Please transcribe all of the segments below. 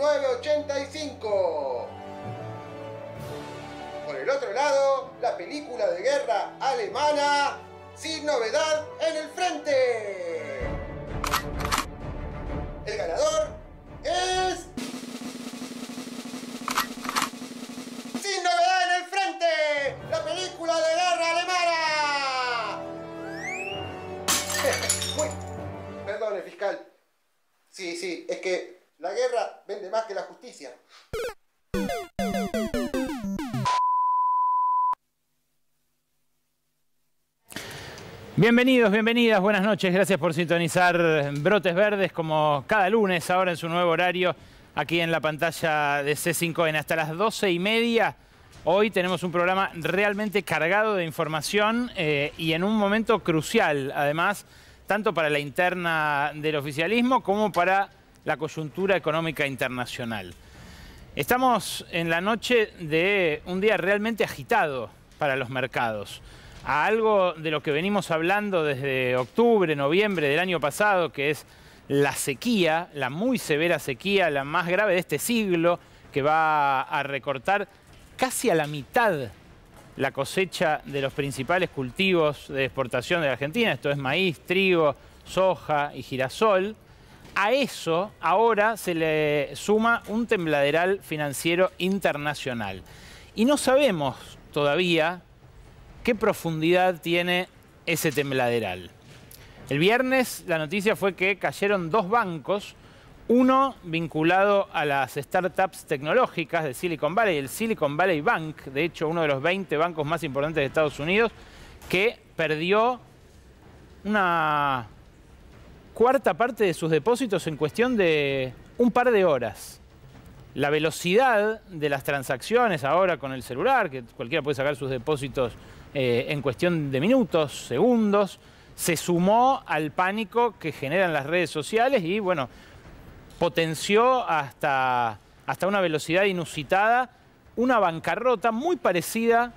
1985. Por el otro lado, la película de guerra alemana Sin novedad en el frente. El ganador es... Sin novedad en el frente, la película de guerra alemana. Uy, perdone, fiscal. Sí, es que la guerra vende más que la justicia. Bienvenidos, bienvenidas, buenas noches. Gracias por sintonizar Brotes Verdes como cada lunes, ahora en su nuevo horario, aquí en la pantalla de C5N. Hasta las 12:30. Hoy tenemos un programa realmente cargado de información y en un momento crucial, además, tanto para la interna del oficialismo como para la coyuntura económica internacional. Estamos en la noche de un día realmente agitado para los mercados. A algo de lo que venimos hablando desde octubre, noviembre del año pasado, que es la sequía, la muy severa sequía, la más grave de este siglo, que va a recortar casi a la mitad la cosecha de los principales cultivos de exportación de la Argentina. Esto es maíz, trigo, soja y girasol. A eso ahora se le suma un tembladeral financiero internacional. Y no sabemos todavía qué profundidad tiene ese tembladeral. El viernes la noticia fue que cayeron dos bancos, uno vinculado a las startups tecnológicas de Silicon Valley, el Silicon Valley Bank, de hecho uno de los 20 bancos más importantes de Estados Unidos, que perdió una cuarta parte de sus depósitos en cuestión de un par de horas. La velocidad de las transacciones ahora con el celular, que cualquiera puede sacar sus depósitos en cuestión de minutos, segundos, se sumó al pánico que generan las redes sociales y, bueno, potenció hasta una velocidad inusitada una bancarrota muy parecida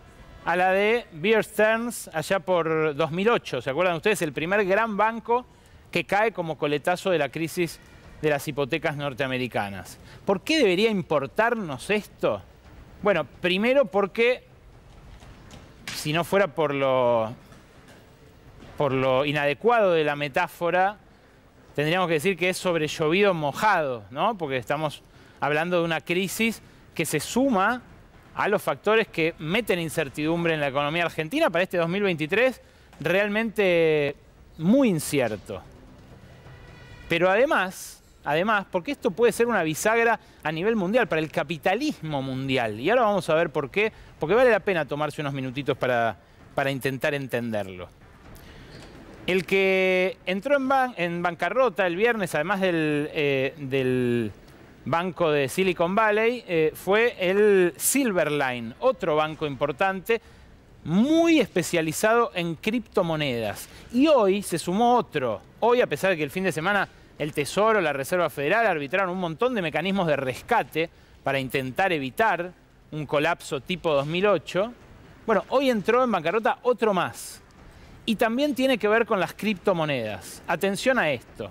a la de Bear Stearns allá por 2008. ¿Se acuerdan ustedes? El primer gran banco que cae como coletazo de la crisis de las hipotecas norteamericanas. ¿Por qué debería importarnos esto? Bueno, primero porque si no fuera por lo inadecuado de la metáfora, tendríamos que decir que es sobre llovido mojado, ¿no? Porque estamos hablando de una crisis que se suma a los factores que meten incertidumbre en la economía argentina para este 2023, realmente muy incierto. Pero además, porque esto puede ser una bisagra a nivel mundial, para el capitalismo mundial. Y ahora vamos a ver por qué, porque vale la pena tomarse unos minutitos para intentar entenderlo. El que entró en bancarrota el viernes, además del banco de Silicon Valley, fue el Silverline, otro banco importante, muy especializado en criptomonedas. Y hoy se sumó otro. Hoy, a pesar de que el fin de semana el Tesoro, la Reserva Federal arbitraron un montón de mecanismos de rescate para intentar evitar un colapso tipo 2008, bueno, hoy entró en bancarrota otro más. Y también tiene que ver con las criptomonedas. Atención a esto.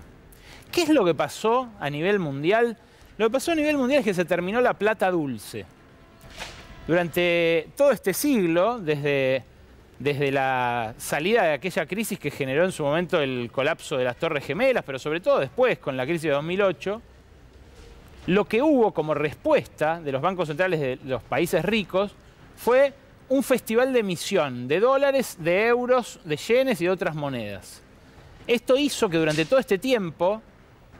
¿Qué es lo que pasó a nivel mundial? Lo que pasó a nivel mundial es que se terminó la plata dulce. Durante todo este siglo, desde la salida de aquella crisis que generó en su momento el colapso de las Torres Gemelas, pero sobre todo después con la crisis de 2008, lo que hubo como respuesta de los bancos centrales de los países ricos fue un festival de emisión de dólares, de euros, de yenes y de otras monedas. Esto hizo que durante todo este tiempo,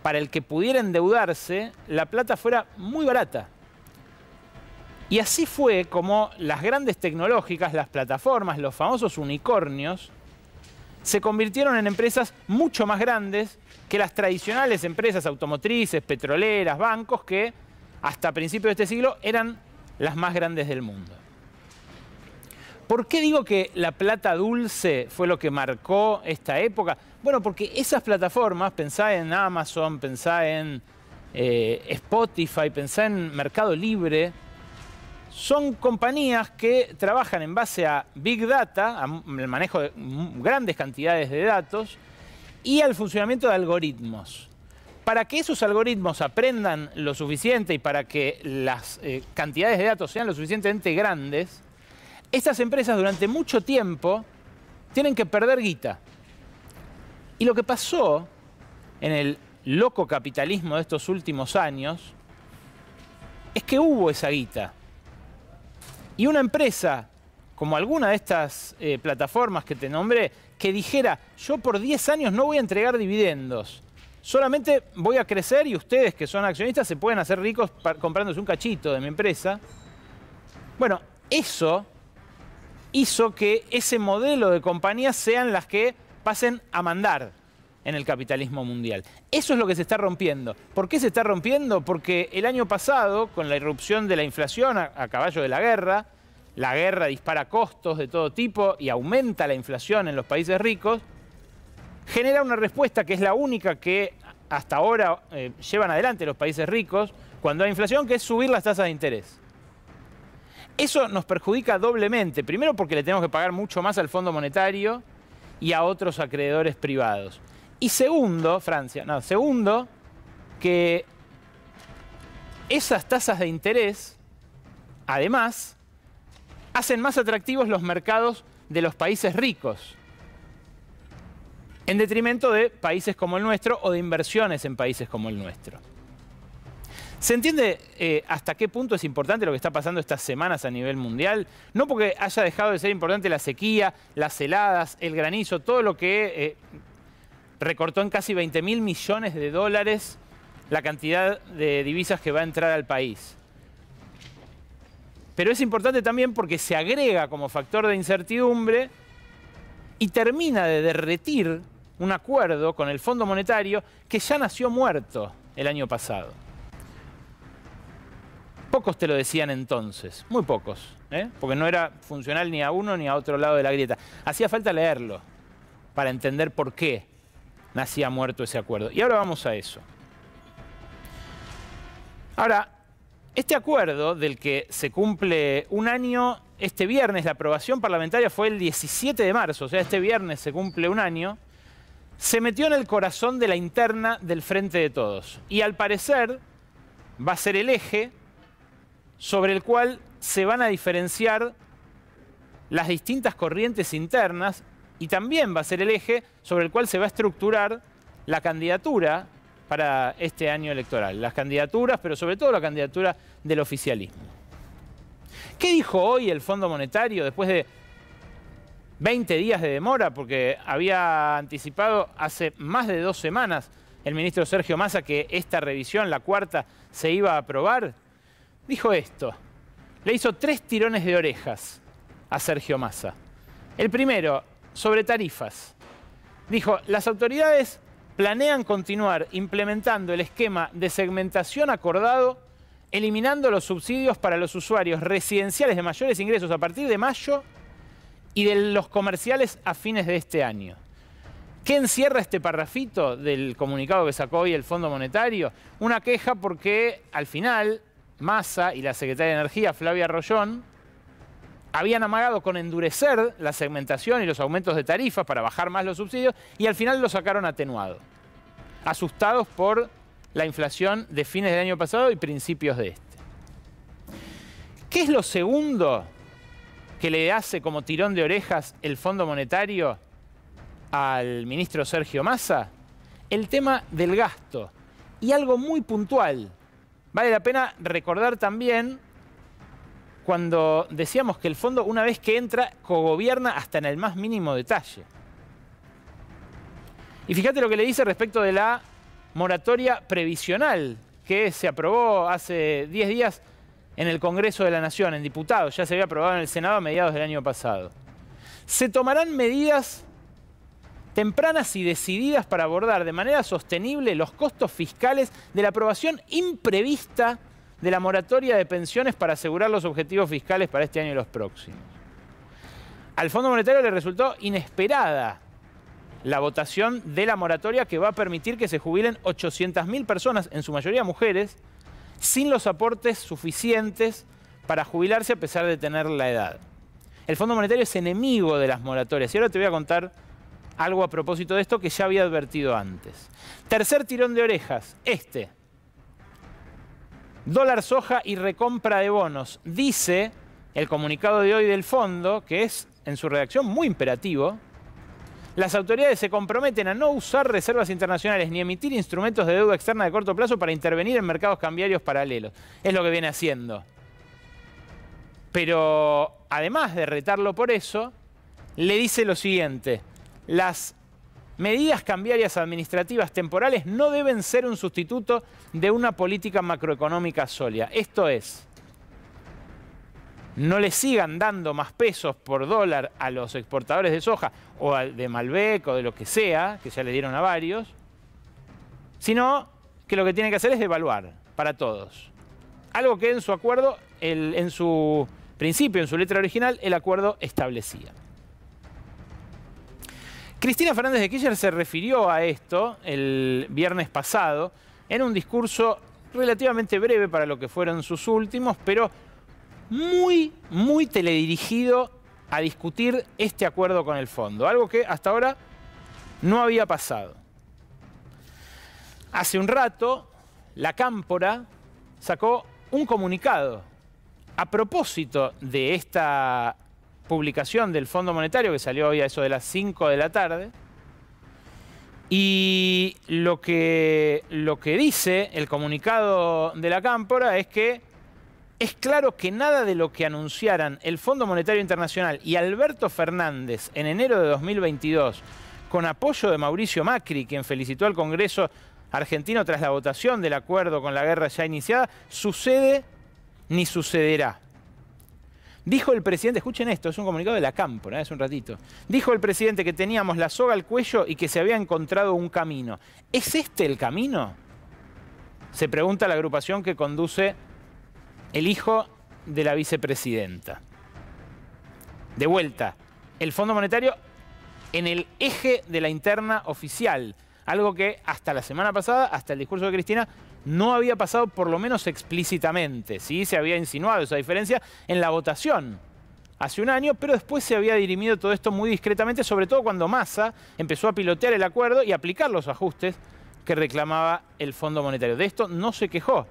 para el que pudiera endeudarse, la plata fuera muy barata. Y así fue como las grandes tecnológicas, las plataformas, los famosos unicornios, se convirtieron en empresas mucho más grandes que las tradicionales empresas automotrices, petroleras, bancos, que hasta principios de este siglo eran las más grandes del mundo. ¿Por qué digo que la plata dulce fue lo que marcó esta época? Bueno, porque esas plataformas, pensá en Amazon, pensá en Spotify, pensá en Mercado Libre, son compañías que trabajan en base a Big Data, al manejo de grandes cantidades de datos y al funcionamiento de algoritmos. Para que esos algoritmos aprendan lo suficiente y para que las cantidades de datos sean lo suficientemente grandes, estas empresas durante mucho tiempo tienen que perder guita. Y lo que pasó en el loco capitalismo de estos últimos años es que hubo esa guita. Y una empresa, como alguna de estas plataformas que te nombré, que dijera, yo por 10 años no voy a entregar dividendos, solamente voy a crecer y ustedes que son accionistas se pueden hacer ricos comprándose un cachito de mi empresa. Bueno, eso hizo que ese modelo de compañías sean las que pasen a mandar en el capitalismo mundial. Eso es lo que se está rompiendo. ¿Por qué se está rompiendo? Porque el año pasado, con la irrupción de la inflación a caballo de la guerra dispara costos de todo tipo y aumenta la inflación en los países ricos, genera una respuesta que es la única que hasta ahora llevan adelante los países ricos cuando hay inflación, que es subir las tasas de interés. Eso nos perjudica doblemente. Primero porque le tenemos que pagar mucho más al Fondo Monetario y a otros acreedores privados. Y segundo, segundo, que esas tasas de interés, además, hacen más atractivos los mercados de los países ricos, en detrimento de países como el nuestro o de inversiones en países como el nuestro. ¿Se entiende hasta qué punto es importante lo que está pasando estas semanas a nivel mundial? No porque haya dejado de ser importante la sequía, las heladas, el granizo, todo lo que recortó en casi 20.000 millones de dólares la cantidad de divisas que va a entrar al país. Pero es importante también porque se agrega como factor de incertidumbre y termina de derretir un acuerdo con el Fondo Monetario que ya nació muerto el año pasado. Pocos te lo decían entonces, muy pocos, porque no era funcional ni a uno ni a otro lado de la grieta. Hacía falta leerlo para entender por qué nacía muerto ese acuerdo. Y ahora vamos a eso. Ahora, este acuerdo del que se cumple un año, este viernes, la aprobación parlamentaria fue el 17 de marzo, o sea, este viernes se cumple un año, se metió en el corazón de la interna del Frente de Todos. Y al parecer va a ser el eje sobre el cual se van a diferenciar las distintas corrientes internas y también va a ser el eje sobre el cual se va a estructurar la candidatura para este año electoral. Las candidaturas, pero sobre todo la candidatura del oficialismo. ¿Qué dijo hoy el Fondo Monetario después de 20 días de demora? Porque había anticipado hace más de 2 semanas el ministro Sergio Massa que esta revisión, la cuarta, se iba a aprobar. Dijo esto. Le hizo 3 tirones de orejas a Sergio Massa. El primero, sobre tarifas. Dijo, las autoridades planean continuar implementando el esquema de segmentación acordado, eliminando los subsidios para los usuarios residenciales de mayores ingresos a partir de mayo y de los comerciales a fines de este año. ¿Qué encierra este parrafito del comunicado que sacó hoy el Fondo Monetario? Una queja porque al final Massa y la secretaria de Energía, Flavia Rollón, habían amagado con endurecer la segmentación y los aumentos de tarifas para bajar más los subsidios y al final lo sacaron atenuado, asustados por la inflación de fines del año pasado y principios de este. ¿Qué es lo segundo que le hace como tirón de orejas el Fondo Monetario al ministro Sergio Massa? El tema del gasto y algo muy puntual. Vale la pena recordar también cuando decíamos que el fondo, una vez que entra, cogobierna hasta en el más mínimo detalle. Y fíjate lo que le dice respecto de la moratoria previsional que se aprobó hace 10 días en el Congreso de la Nación, en diputados. Ya se había aprobado en el Senado a mediados del año pasado. Se tomarán medidas tempranas y decididas para abordar de manera sostenible los costos fiscales de la aprobación imprevista de la moratoria de pensiones para asegurar los objetivos fiscales para este año y los próximos. Al Fondo Monetario le resultó inesperada la votación de la moratoria que va a permitir que se jubilen 800.000 personas, en su mayoría mujeres, sin los aportes suficientes para jubilarse a pesar de tener la edad. El Fondo Monetario es enemigo de las moratorias y ahora te voy a contar algo a propósito de esto que ya había advertido antes. Tercer tirón de orejas, dólar soja y recompra de bonos. Dice el comunicado de hoy del fondo, que es en su redacción muy imperativo, las autoridades se comprometen a no usar reservas internacionales ni emitir instrumentos de deuda externa de corto plazo para intervenir en mercados cambiarios paralelos. Es lo que viene haciendo. Pero además de retarlo por eso, le dice lo siguiente: las medidas cambiarias administrativas temporales no deben ser un sustituto de una política macroeconómica sólida. Esto es, no le sigan dando más pesos por dólar a los exportadores de soja o de Malbec o de lo que sea, que ya le dieron a varios, sino que lo que tienen que hacer es devaluar para todos. Algo que en su acuerdo, en su principio, en su letra original, el acuerdo establecía. Cristina Fernández de Kirchner se refirió a esto el viernes pasado en un discurso relativamente breve para lo que fueron sus últimos, pero muy teledirigido a discutir este acuerdo con el fondo, algo que hasta ahora no había pasado. Hace un rato, la Cámpora sacó un comunicado a propósito de esta publicación del Fondo Monetario que salió hoy a eso de las 5 de la tarde. Y lo que dice el comunicado de la Cámpora es que es claro que nada de lo que anunciaran el Fondo Monetario Internacional y Alberto Fernández en enero de 2022, con apoyo de Mauricio Macri, quien felicitó al Congreso argentino tras la votación del acuerdo con la guerra ya iniciada, sucede ni sucederá. Dijo el presidente, escuchen esto, es un comunicado de la Cámpora, hace un ratito. Dijo el presidente que teníamos la soga al cuello y que se había encontrado un camino. ¿Es este el camino?, se pregunta la agrupación que conduce el hijo de la vicepresidenta. De vuelta, el Fondo Monetario en el eje de la interna oficial, algo que hasta la semana pasada, hasta el discurso de Cristina, no había pasado por lo menos explícitamente. ¿Sí? Se había insinuado esa diferencia en la votación hace un año, pero después se había dirimido todo esto muy discretamente, sobre todo cuando Massa empezó a pilotear el acuerdo y aplicar los ajustes que reclamaba el Fondo Monetario. De esto no se quejó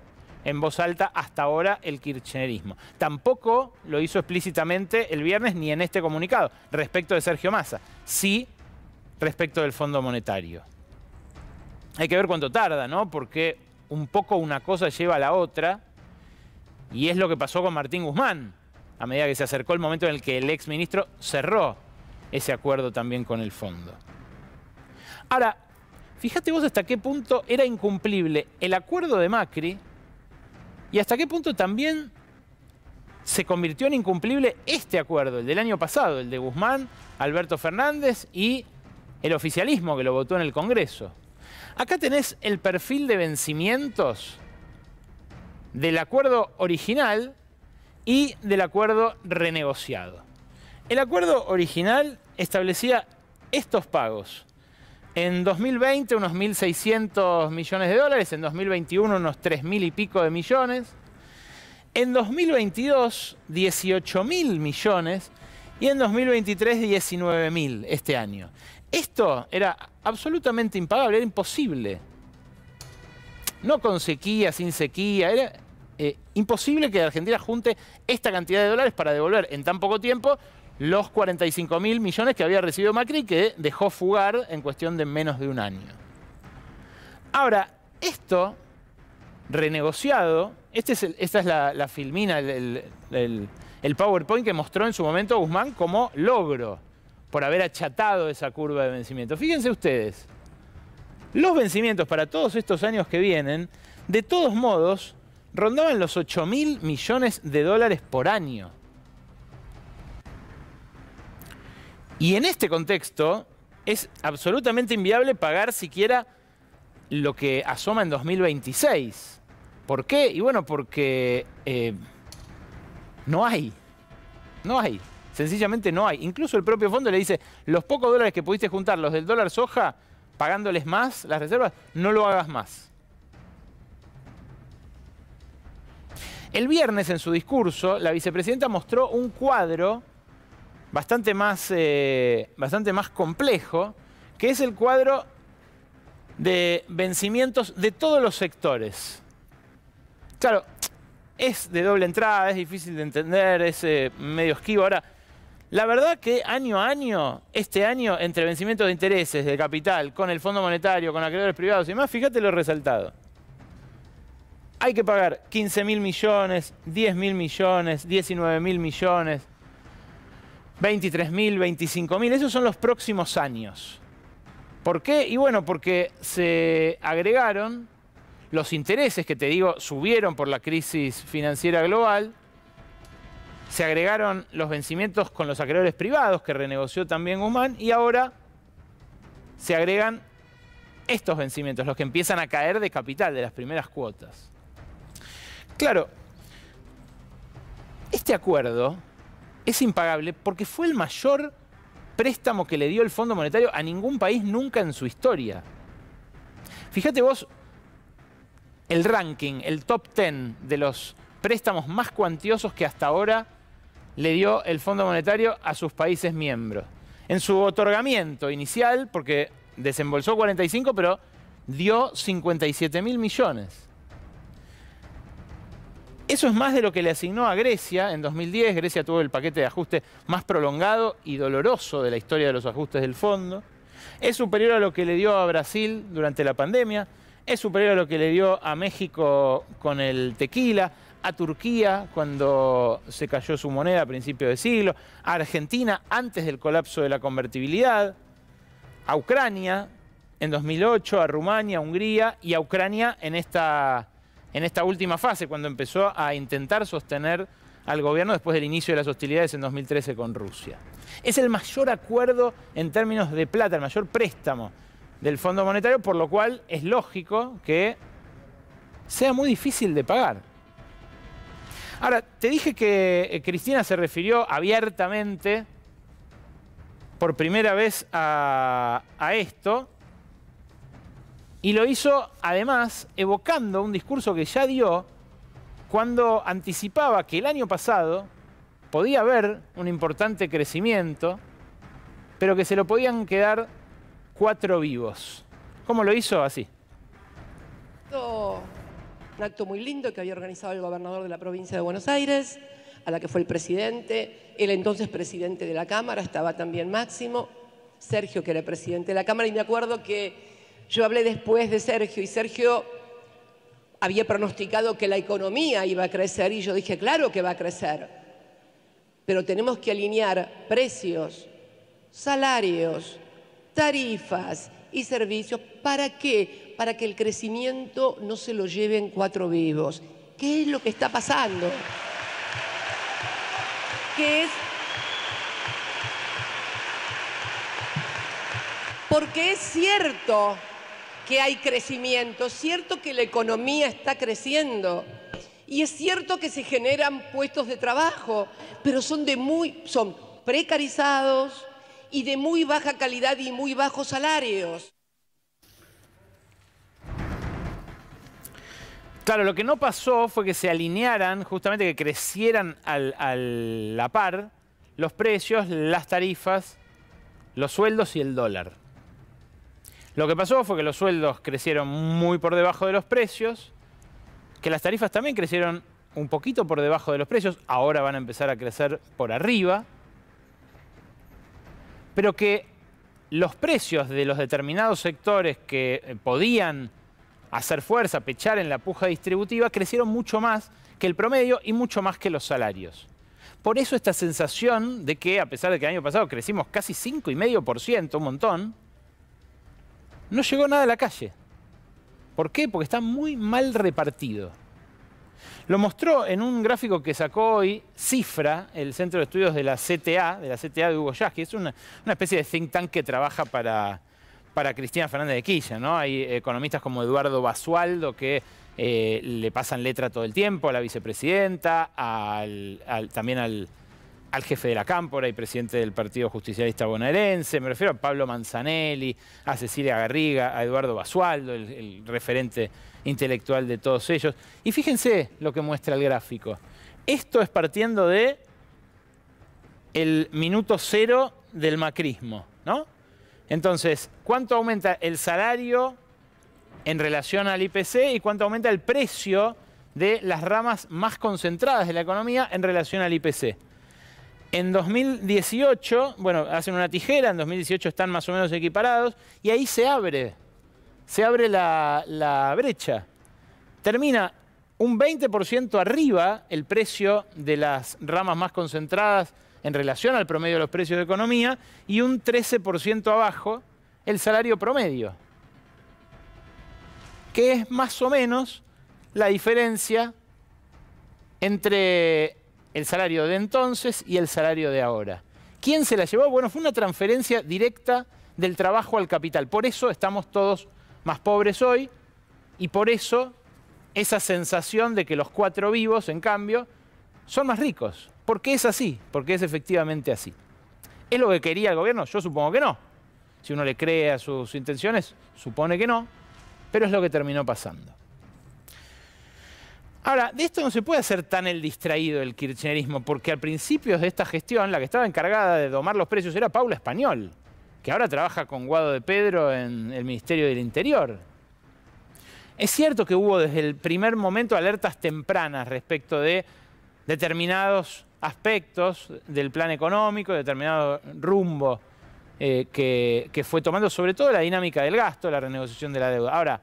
en voz alta hasta ahora el kirchnerismo. Tampoco lo hizo explícitamente el viernes ni en este comunicado respecto de Sergio Massa. Sí respecto del Fondo Monetario. Hay que ver cuánto tarda, ¿no? Porque un poco una cosa lleva a la otra, y es lo que pasó con Martín Guzmán, a medida que se acercó el momento en el que el exministro cerró ese acuerdo también con el fondo. Ahora, fíjate vos hasta qué punto era incumplible el acuerdo de Macri y hasta qué punto también se convirtió en incumplible este acuerdo, el del año pasado, el de Guzmán, Alberto Fernández y el oficialismo que lo votó en el Congreso. Acá tenés el perfil de vencimientos del acuerdo original y del acuerdo renegociado. El acuerdo original establecía estos pagos. En 2020 unos 1.600 millones de dólares, en 2021 unos 3.000 y pico de millones, en 2022 18.000 millones y en 2023 19.000 este año. Esto era absolutamente impagable, era imposible. No con sequía, sin sequía, era imposible que Argentina junte esta cantidad de dólares para devolver en tan poco tiempo los 45.000 millones que había recibido Macri, que dejó fugar en cuestión de menos de un año. Ahora, esto renegociado, esta es la filmina, el PowerPoint que mostró en su momento Guzmán como logro por haber achatado esa curva de vencimiento. Fíjense ustedes, los vencimientos para todos estos años que vienen, de todos modos, rondaban los 8.000 millones de dólares por año. Y en este contexto es absolutamente inviable pagar siquiera lo que asoma en 2026. ¿Por qué? Y bueno, porque no hay. No hay. Sencillamente no hay. Incluso el propio fondo le dice, los pocos dólares que pudiste juntar, los del dólar soja, pagándoles más las reservas, no lo hagas más. El viernes en su discurso, la vicepresidenta mostró un cuadro bastante más complejo, que es el cuadro de vencimientos de todos los sectores. Claro, es de doble entrada, es difícil de entender, es medio esquivo. Ahora, la verdad que año a año, este año, entre vencimientos de intereses, de capital, con el Fondo Monetario, con acreedores privados y demás, fíjate lo resaltado. Hay que pagar 15.000 millones, 10.000 millones, 19.000 millones, 23.000, 25.000. Esos son los próximos años. ¿Por qué? Y bueno, porque se agregaron los intereses que te digo subieron por la crisis financiera global. Se agregaron los vencimientos con los acreedores privados que renegoció también Guzmán y ahora se agregan estos vencimientos, los que empiezan a caer de capital, de las primeras cuotas. Claro, este acuerdo es impagable porque fue el mayor préstamo que le dio el Fondo Monetario a ningún país nunca en su historia. Fíjate vos el ranking, el top 10 de los préstamos más cuantiosos que hasta ahora le dio el Fondo Monetario a sus países miembros. En su otorgamiento inicial, porque desembolsó 45, pero dio 57.000 millones. Eso es más de lo que le asignó a Grecia en 2010. Grecia tuvo el paquete de ajuste más prolongado y doloroso de la historia de los ajustes del fondo. Es superior a lo que le dio a Brasil durante la pandemia. Es superior a lo que le dio a México con el tequila, a Turquía cuando se cayó su moneda a principios de siglo, a Argentina antes del colapso de la convertibilidad, a Ucrania en 2008, a Rumania, a Hungría y a Ucrania en esta última fase, cuando empezó a intentar sostener al gobierno después del inicio de las hostilidades en 2013 con Rusia. Es el mayor acuerdo en términos de plata, el mayor préstamo del Fondo Monetario, por lo cual es lógico que sea muy difícil de pagar. Ahora, te dije que Cristina se refirió abiertamente por primera vez a esto, y lo hizo además evocando un discurso que ya dio cuando anticipaba que el año pasado podía haber un importante crecimiento, pero que se lo podían quedar 4 vivos. ¿Cómo lo hizo? Así. Un acto muy lindo que había organizado el gobernador de la provincia de Buenos Aires, a la que fue el presidente, el entonces presidente de la Cámara, estaba también Máximo, Sergio, que era el presidente de la Cámara, y me acuerdo que yo hablé después de Sergio, y Sergio había pronosticado que la economía iba a crecer, y yo dije, claro que va a crecer, pero tenemos que alinear precios, salarios, tarifas y servicios. ¿Para qué? Para que el crecimiento no se lo lleven 4 vivos. ¿Qué es lo que está pasando? ¿Qué es? Porque es cierto que hay crecimiento, es cierto que la economía está creciendo y es cierto que se generan puestos de trabajo, pero son precarizados y de muy baja calidad y muy bajos salarios. Claro, lo que no pasó fue que se alinearan, justamente que crecieran a la par los precios, las tarifas, los sueldos y el dólar. Lo que pasó fue que los sueldos crecieron muy por debajo de los precios, que las tarifas también crecieron un poquito por debajo de los precios, ahora van a empezar a crecer por arriba, pero que los precios de los determinados sectores que podían hacer fuerza, pechar en la puja distributiva, crecieron mucho más que el promedio y mucho más que los salarios. Por eso esta sensación de que, a pesar de que el año pasado crecimos casi 5,5%, un montón, no llegó nada a la calle. ¿Por qué? Porque está muy mal repartido. Lo mostró en un gráfico que sacó hoy Cifra, el Centro de Estudios de la CTA de Hugo Yasky. Es una especie de think tank que trabaja para Cristina Fernández de Kirchner, ¿no? Hay economistas como Eduardo Basualdo que le pasan letra todo el tiempo a la vicepresidenta, también al jefe de la Cámpora y presidente del Partido Justicialista Bonaerense. Me refiero a Pablo Manzanelli, a Cecilia Garriga, a Eduardo Basualdo, el referente intelectual de todos ellos. Y fíjense lo que muestra el gráfico. Esto es partiendo de el minuto cero del macrismo, ¿no? Entonces, ¿cuánto aumenta el salario en relación al IPC y cuánto aumenta el precio de las ramas más concentradas de la economía en relación al IPC? En 2018, bueno, hacen una tijera, en 2018 están más o menos equiparados, y ahí se abre la brecha. Termina un 20% arriba el precio de las ramas más concentradas en relación al promedio de los precios de economía y un 13% abajo el salario promedio, que es más o menos la diferencia entre el salario de entonces y el salario de ahora. ¿Quién se la llevó? Bueno, fue una transferencia directa del trabajo al capital. Por eso estamos todos más pobres hoy y por eso esa sensación de que los 4 vivos, en cambio, son más ricos. ¿Por qué es así? Porque es efectivamente así. ¿Es lo que quería el gobierno? Yo supongo que no. Si uno le cree a sus intenciones, supone que no, pero es lo que terminó pasando. Ahora, de esto no se puede hacer tan el distraído el kirchnerismo, porque al principio de esta gestión, la que estaba encargada de domar los precios era Paula Español, que ahora trabaja con Guado de Pedro en el Ministerio del Interior. Es cierto que hubo desde el primer momento alertas tempranas respecto de determinados aspectos del plan económico, determinado rumbo que fue tomando, sobre todo la dinámica del gasto, la renegociación de la deuda. Ahora,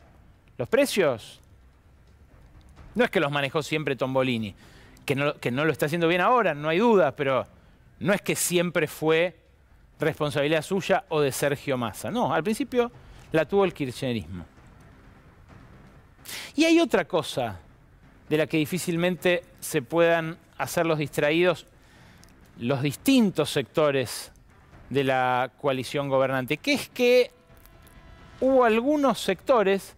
los precios no es que los manejó siempre Tombolini, que no lo está haciendo bien ahora, no hay dudas, pero no es que siempre fue responsabilidad suya o de Sergio Massa. No, al principio la tuvo el kirchnerismo. Y hay otra cosa de la que difícilmente se puedan hacer los distraídos los distintos sectores de la coalición gobernante, que es que hubo algunos sectores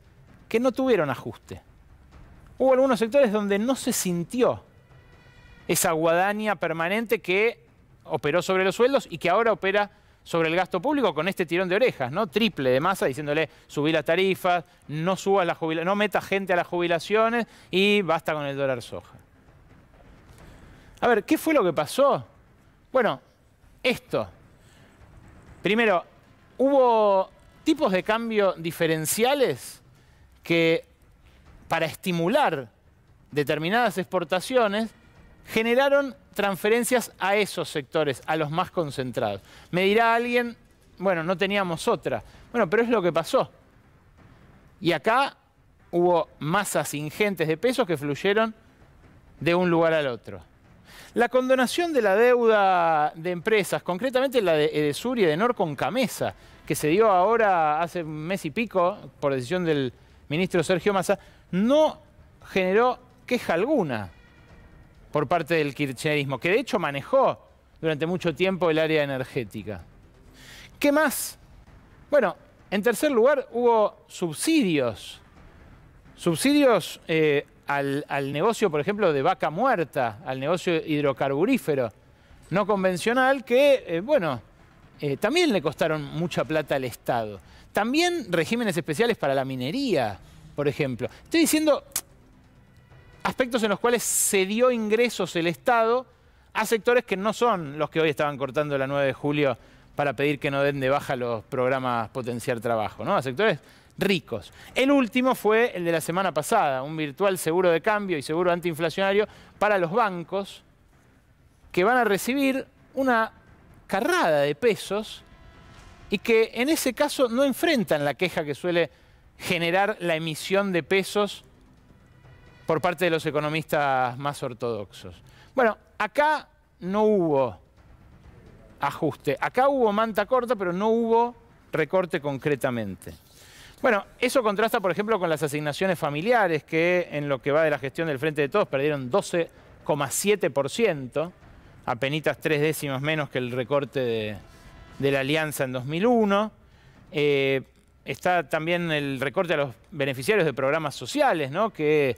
que no tuvieron ajuste. Hubo algunos sectores donde no se sintió esa guadaña permanente que operó sobre los sueldos y que ahora opera sobre el gasto público con este tirón de orejas, ¿no? Triple de Massa diciéndole subí las tarifas, no subas la jubilación, no metas gente a las jubilaciones y basta con el dólar soja. A ver, ¿qué fue lo que pasó? Bueno, esto. Primero, hubo tipos de cambio diferenciales que, para estimular determinadas exportaciones, generaron transferencias a esos sectores, a los más concentrados. Me dirá alguien, bueno, no teníamos otra. Bueno, pero es lo que pasó. Y acá hubo masas ingentes de pesos que fluyeron de un lugar al otro. La condonación de la deuda de empresas, concretamente la de Edesur y Edenor con Camesa, que se dio ahora hace un mes y pico por decisión del ministro Sergio Massa, no generó queja alguna por parte del kirchnerismo, que de hecho manejó durante mucho tiempo el área energética. ¿Qué más? Bueno, en tercer lugar hubo subsidios. Subsidios al negocio, por ejemplo, de Vaca Muerta, al negocio hidrocarburífero no convencional, que, también le costaron mucha plata al Estado. También regímenes especiales para la minería, por ejemplo. Estoy diciendo aspectos en los cuales se dio ingresos el Estado a sectores que no son los que hoy estaban cortando la 9 de julio para pedir que no den de baja los programas Potenciar Trabajo, ¿no? A sectores ricos. El último fue el de la semana pasada, un virtual seguro de cambio y seguro antiinflacionario para los bancos que van a recibir una carrada de pesos y que en ese caso no enfrentan la queja que suele generar la emisión de pesos por parte de los economistas más ortodoxos. Bueno, acá no hubo ajuste. Acá hubo manta corta, pero no hubo recorte concretamente. Bueno, eso contrasta, por ejemplo, con las asignaciones familiares, que en lo que va de la gestión del Frente de Todos perdieron 12,7%, apenitas 3 décimas menos que el recorte de la Alianza en 2001. Está también el recorte a los beneficiarios de programas sociales, ¿no? Que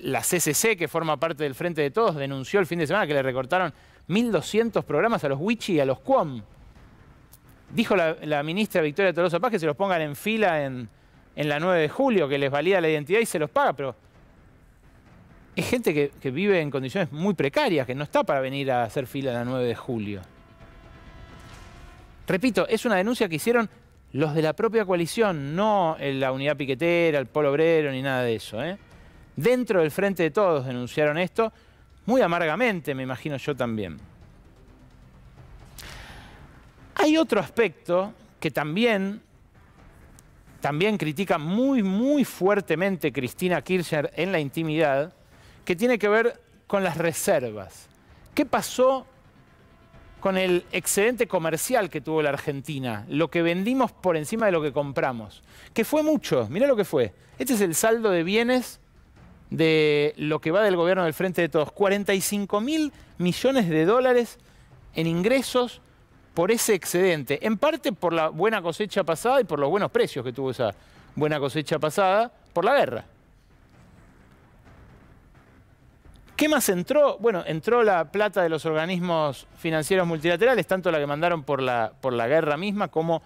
la CCC, que forma parte del Frente de Todos, denunció el fin de semana que le recortaron 1.200 programas a los Wichi y a los QUOM. Dijo la ministra Victoria Tolosa Paz que se los pongan en fila en la 9 de julio, que les valida la identidad y se los paga, pero es gente que vive en condiciones muy precarias, que no está para venir a hacer fila en la 9 de julio. Repito, es una denuncia que hicieron los de la propia coalición, no la Unidad Piquetera, el Polo Obrero, ni nada de eso, ¿eh? Dentro del Frente de Todos denunciaron esto, muy amargamente, me imagino yo también. Hay otro aspecto que también critica muy fuertemente Cristina Kirchner en la intimidad, que tiene que ver con las reservas. ¿Qué pasó con el excedente comercial que tuvo la Argentina? Lo que vendimos por encima de lo que compramos. Que fue mucho, mirá lo que fue. Este es el saldo de bienes de lo que va del gobierno del Frente de Todos. 45.000 millones de dólares en ingresos por ese excedente. En parte por la buena cosecha pasada y por los buenos precios que tuvo esa buena cosecha pasada por la guerra. ¿Qué más entró? Bueno, entró la plata de los organismos financieros multilaterales, tanto la que mandaron por la guerra misma como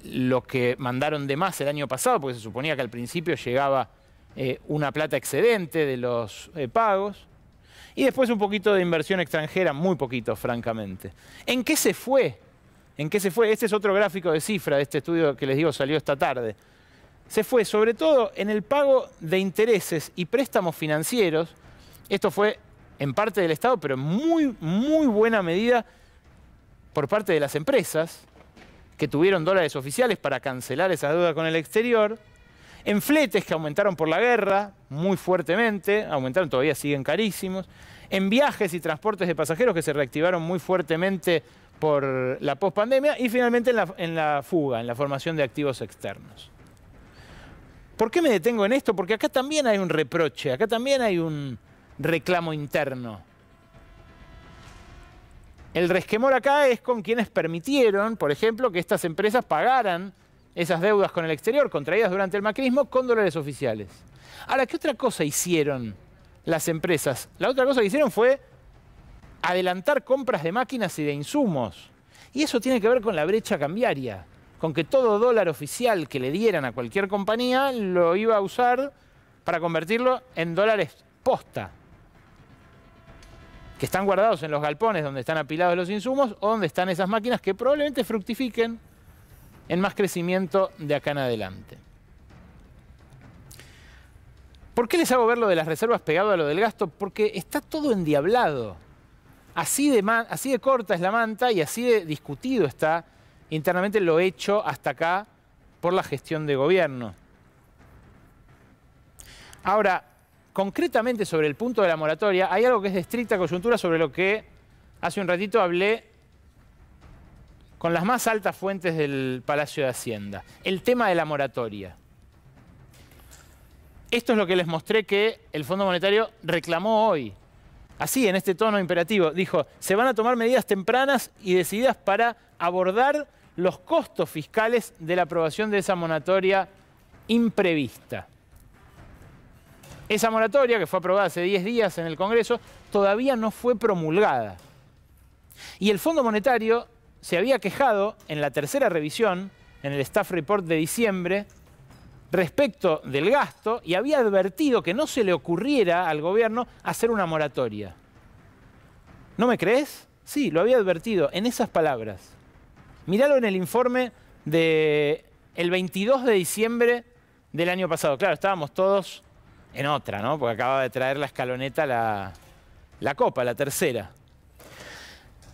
lo que mandaron de más el año pasado, porque se suponía que al principio llegaba una plata excedente de los pagos. Y después un poquito de inversión extranjera, muy poquito, francamente. ¿En qué se fue? ¿En qué se fue? Este es otro gráfico de cifra de este estudio que les digo salió esta tarde. Se fue sobre todo en el pago de intereses y préstamos financieros. Esto fue en parte del Estado, pero en muy buena medida por parte de las empresas que tuvieron dólares oficiales para cancelar esa deuda con el exterior. En fletes que aumentaron por la guerra muy fuertemente, aumentaron, todavía siguen carísimos. En viajes y transportes de pasajeros que se reactivaron muy fuertemente por la pospandemia. Y finalmente en la fuga, en la formación de activos externos. ¿Por qué me detengo en esto? Porque acá también hay un reproche, acá también hay un reclamo interno. El resquemor acá es con quienes permitieron, por ejemplo, que estas empresas pagaran esas deudas con el exterior contraídas durante el macrismo con dólares oficiales. Ahora, ¿qué otra cosa hicieron las empresas? La otra cosa que hicieron fue adelantar compras de máquinas y de insumos. Y eso tiene que ver con la brecha cambiaria, con que todo dólar oficial que le dieran a cualquier compañía lo iba a usar para convertirlo en dólares posta, que están guardados en los galpones donde están apilados los insumos o donde están esas máquinas que probablemente fructifiquen en más crecimiento de acá en adelante. ¿Por qué les hago ver lo de las reservas pegado a lo del gasto? Porque está todo endiablado. Así de corta es la manta y así de discutido está internamente lo hecho hasta acá por la gestión de gobierno. Ahora, concretamente sobre el punto de la moratoria, hay algo que es de estricta coyuntura sobre lo que hace un ratito hablé con las más altas fuentes del Palacio de Hacienda. El tema de la moratoria. Esto es lo que les mostré que el Fondo Monetario reclamó hoy. Así, en este tono imperativo, dijo, se van a tomar medidas tempranas y decididas para abordar los costos fiscales de la aprobación de esa moratoria imprevista. Esa moratoria, que fue aprobada hace 10 días en el Congreso, todavía no fue promulgada. Y el Fondo Monetario se había quejado en la tercera revisión, en el Staff Report de diciembre, respecto del gasto y había advertido que no se le ocurriera al gobierno hacer una moratoria. ¿No me crees? Sí, lo había advertido en esas palabras. Míralo en el informe del 22 de diciembre del año pasado. Claro, estábamos todos en otra, ¿no? Porque acaba de traer la escaloneta la copa, la tercera.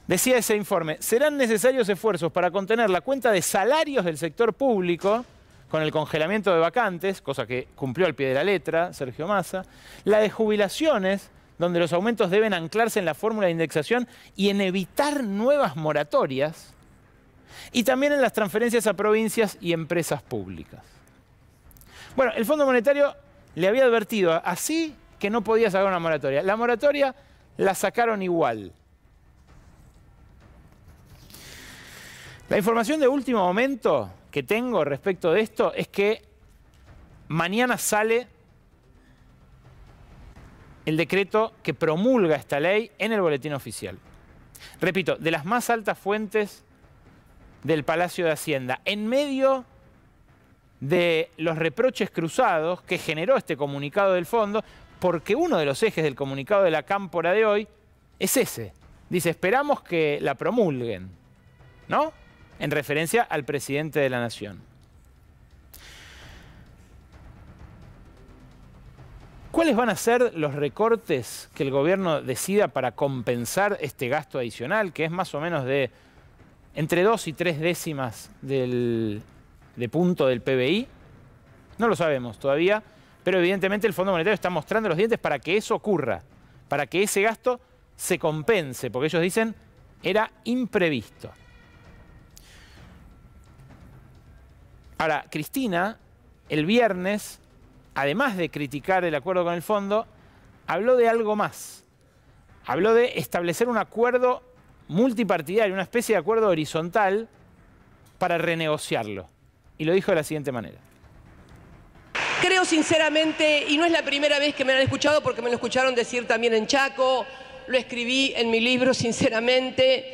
Decía ese informe, serán necesarios esfuerzos para contener la cuenta de salarios del sector público con el congelamiento de vacantes, cosa que cumplió al pie de la letra Sergio Massa, la de jubilaciones, donde los aumentos deben anclarse en la fórmula de indexación y en evitar nuevas moratorias, y también en las transferencias a provincias y empresas públicas. Bueno, el Fondo Monetario le había advertido así que no podía sacar una moratoria. La moratoria la sacaron igual. La información de último momento que tengo respecto de esto es que mañana sale el decreto que promulga esta ley en el boletín oficial. Repito, de las más altas fuentes del Palacio de Hacienda, en medio de los reproches cruzados que generó este comunicado del Fondo, porque uno de los ejes del comunicado de la Cámpora de hoy es ese. Dice, esperamos que la promulguen, ¿no? en referencia al presidente de la Nación. ¿Cuáles van a ser los recortes que el gobierno decida para compensar este gasto adicional, que es más o menos de entre 2 y 3 décimas de punto del PBI? No lo sabemos todavía, pero evidentemente el Fondo Monetario está mostrando los dientes para que eso ocurra, para que ese gasto se compense, porque ellos dicen era imprevisto. Ahora, Cristina, el viernes, además de criticar el acuerdo con el fondo, habló de algo más. Habló de establecer un acuerdo multipartidario, una especie de acuerdo horizontal para renegociarlo. Y lo dijo de la siguiente manera. Creo sinceramente, y no es la primera vez que me han escuchado, porque me lo escucharon decir también en Chaco, lo escribí en mi libro, sinceramente.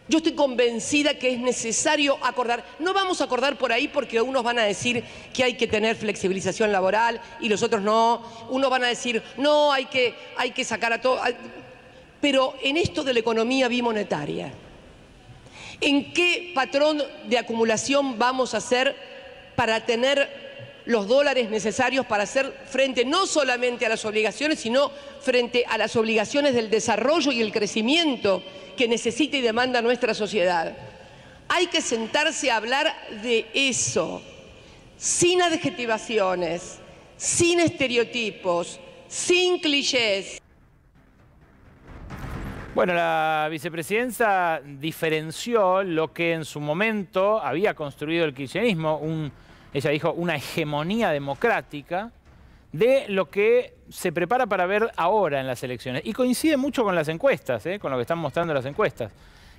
Yo estoy convencida que es necesario acordar. No vamos a acordar por ahí porque unos van a decir que hay que tener flexibilización laboral y los otros no. Unos van a decir, no, hay que sacar a todo. Pero en esto de la economía bimonetaria, ¿en qué patrón de acumulación vamos a hacer para tener los dólares necesarios para hacer frente no solamente a las obligaciones, sino frente a las obligaciones del desarrollo y el crecimiento que necesita y demanda nuestra sociedad? Hay que sentarse a hablar de eso, sin adjetivaciones, sin estereotipos, sin clichés. Bueno, la vicepresidenta diferenció lo que en su momento había construido el kirchnerismo, ella dijo una hegemonía democrática, de lo que se prepara para ver ahora en las elecciones. Y coincide mucho con las encuestas, con lo que están mostrando las encuestas,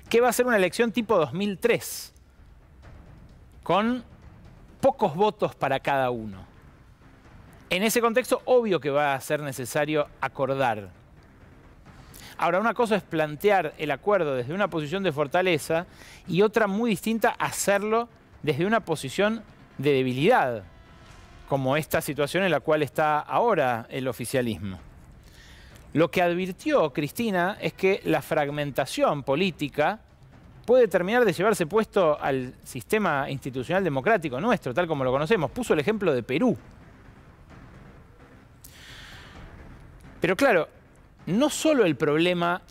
que va a ser una elección tipo 2003, con pocos votos para cada uno. En ese contexto, obvio que va a ser necesario acordar. Ahora, una cosa es plantear el acuerdo desde una posición de fortaleza y otra muy distinta, hacerlo desde una posición de debilidad, como esta situación en la cual está ahora el oficialismo. Lo que advirtió Cristina es que la fragmentación política puede terminar de llevarse puesto al sistema institucional democrático nuestro, tal como lo conocemos. Puso el ejemplo de Perú. Pero claro, no solo el problema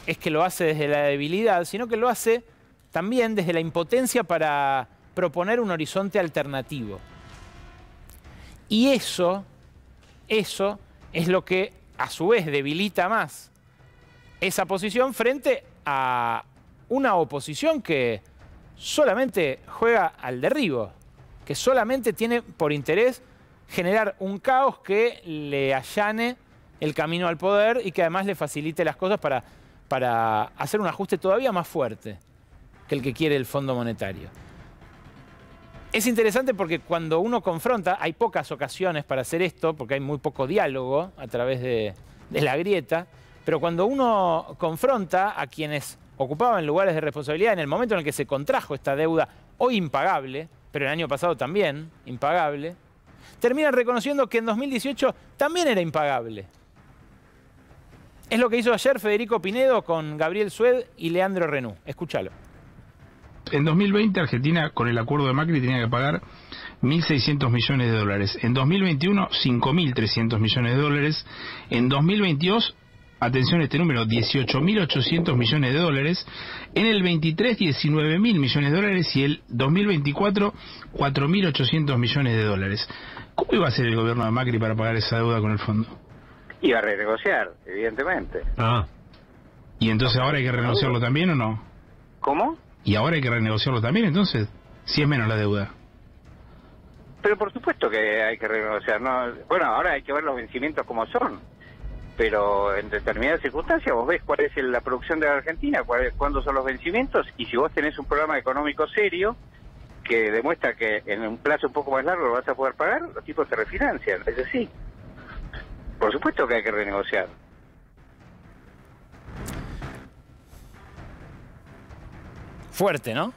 es que lo hace desde la debilidad, sino que lo hace también desde la impotencia para proponer un horizonte alternativo. Y eso es lo que a su vez debilita más esa posición frente a una oposición que solamente juega al derribo, que solamente tiene por interés generar un caos que le allane el camino al poder y que además le facilite las cosas para hacer un ajuste todavía más fuerte que el que quiere el Fondo Monetario. Es interesante porque cuando uno confronta, hay pocas ocasiones para hacer esto, porque hay muy poco diálogo a través de la grieta, pero cuando uno confronta a quienes ocupaban lugares de responsabilidad en el momento en el que se contrajo esta deuda, hoy impagable, pero el año pasado también impagable, terminan reconociendo que en 2018 también era impagable. Es lo que hizo ayer Federico Pinedo con Gabriel Sued y Leandro Renú. Escúchalo. En 2020 Argentina, con el acuerdo de Macri, tenía que pagar 1.600 millones de dólares. En 2021, 5.300 millones de dólares. En 2022, atención a este número, 18.800 millones de dólares. En el 23, 19.000 millones de dólares. Y el 2024, 4.800 millones de dólares. ¿Cómo iba a hacer el gobierno de Macri para pagar esa deuda con el fondo? Iba a renegociar, evidentemente. ¿Y entonces ahora hay que renegociarlo también o no? ¿Cómo? ¿Y ahora hay que renegociarlo también entonces? Si es menos la deuda. Pero por supuesto que hay que renegociar, ¿no? Bueno, ahora hay que ver los vencimientos como son. Pero en determinadas circunstancias vos ves cuál es la producción de la Argentina, cuándo son los vencimientos, y si vos tenés un programa económico serio que demuestra que en un plazo un poco más largo lo vas a poder pagar, los tipos se refinancian, es así. Por supuesto que hay que renegociar. Fuerte, ¿no?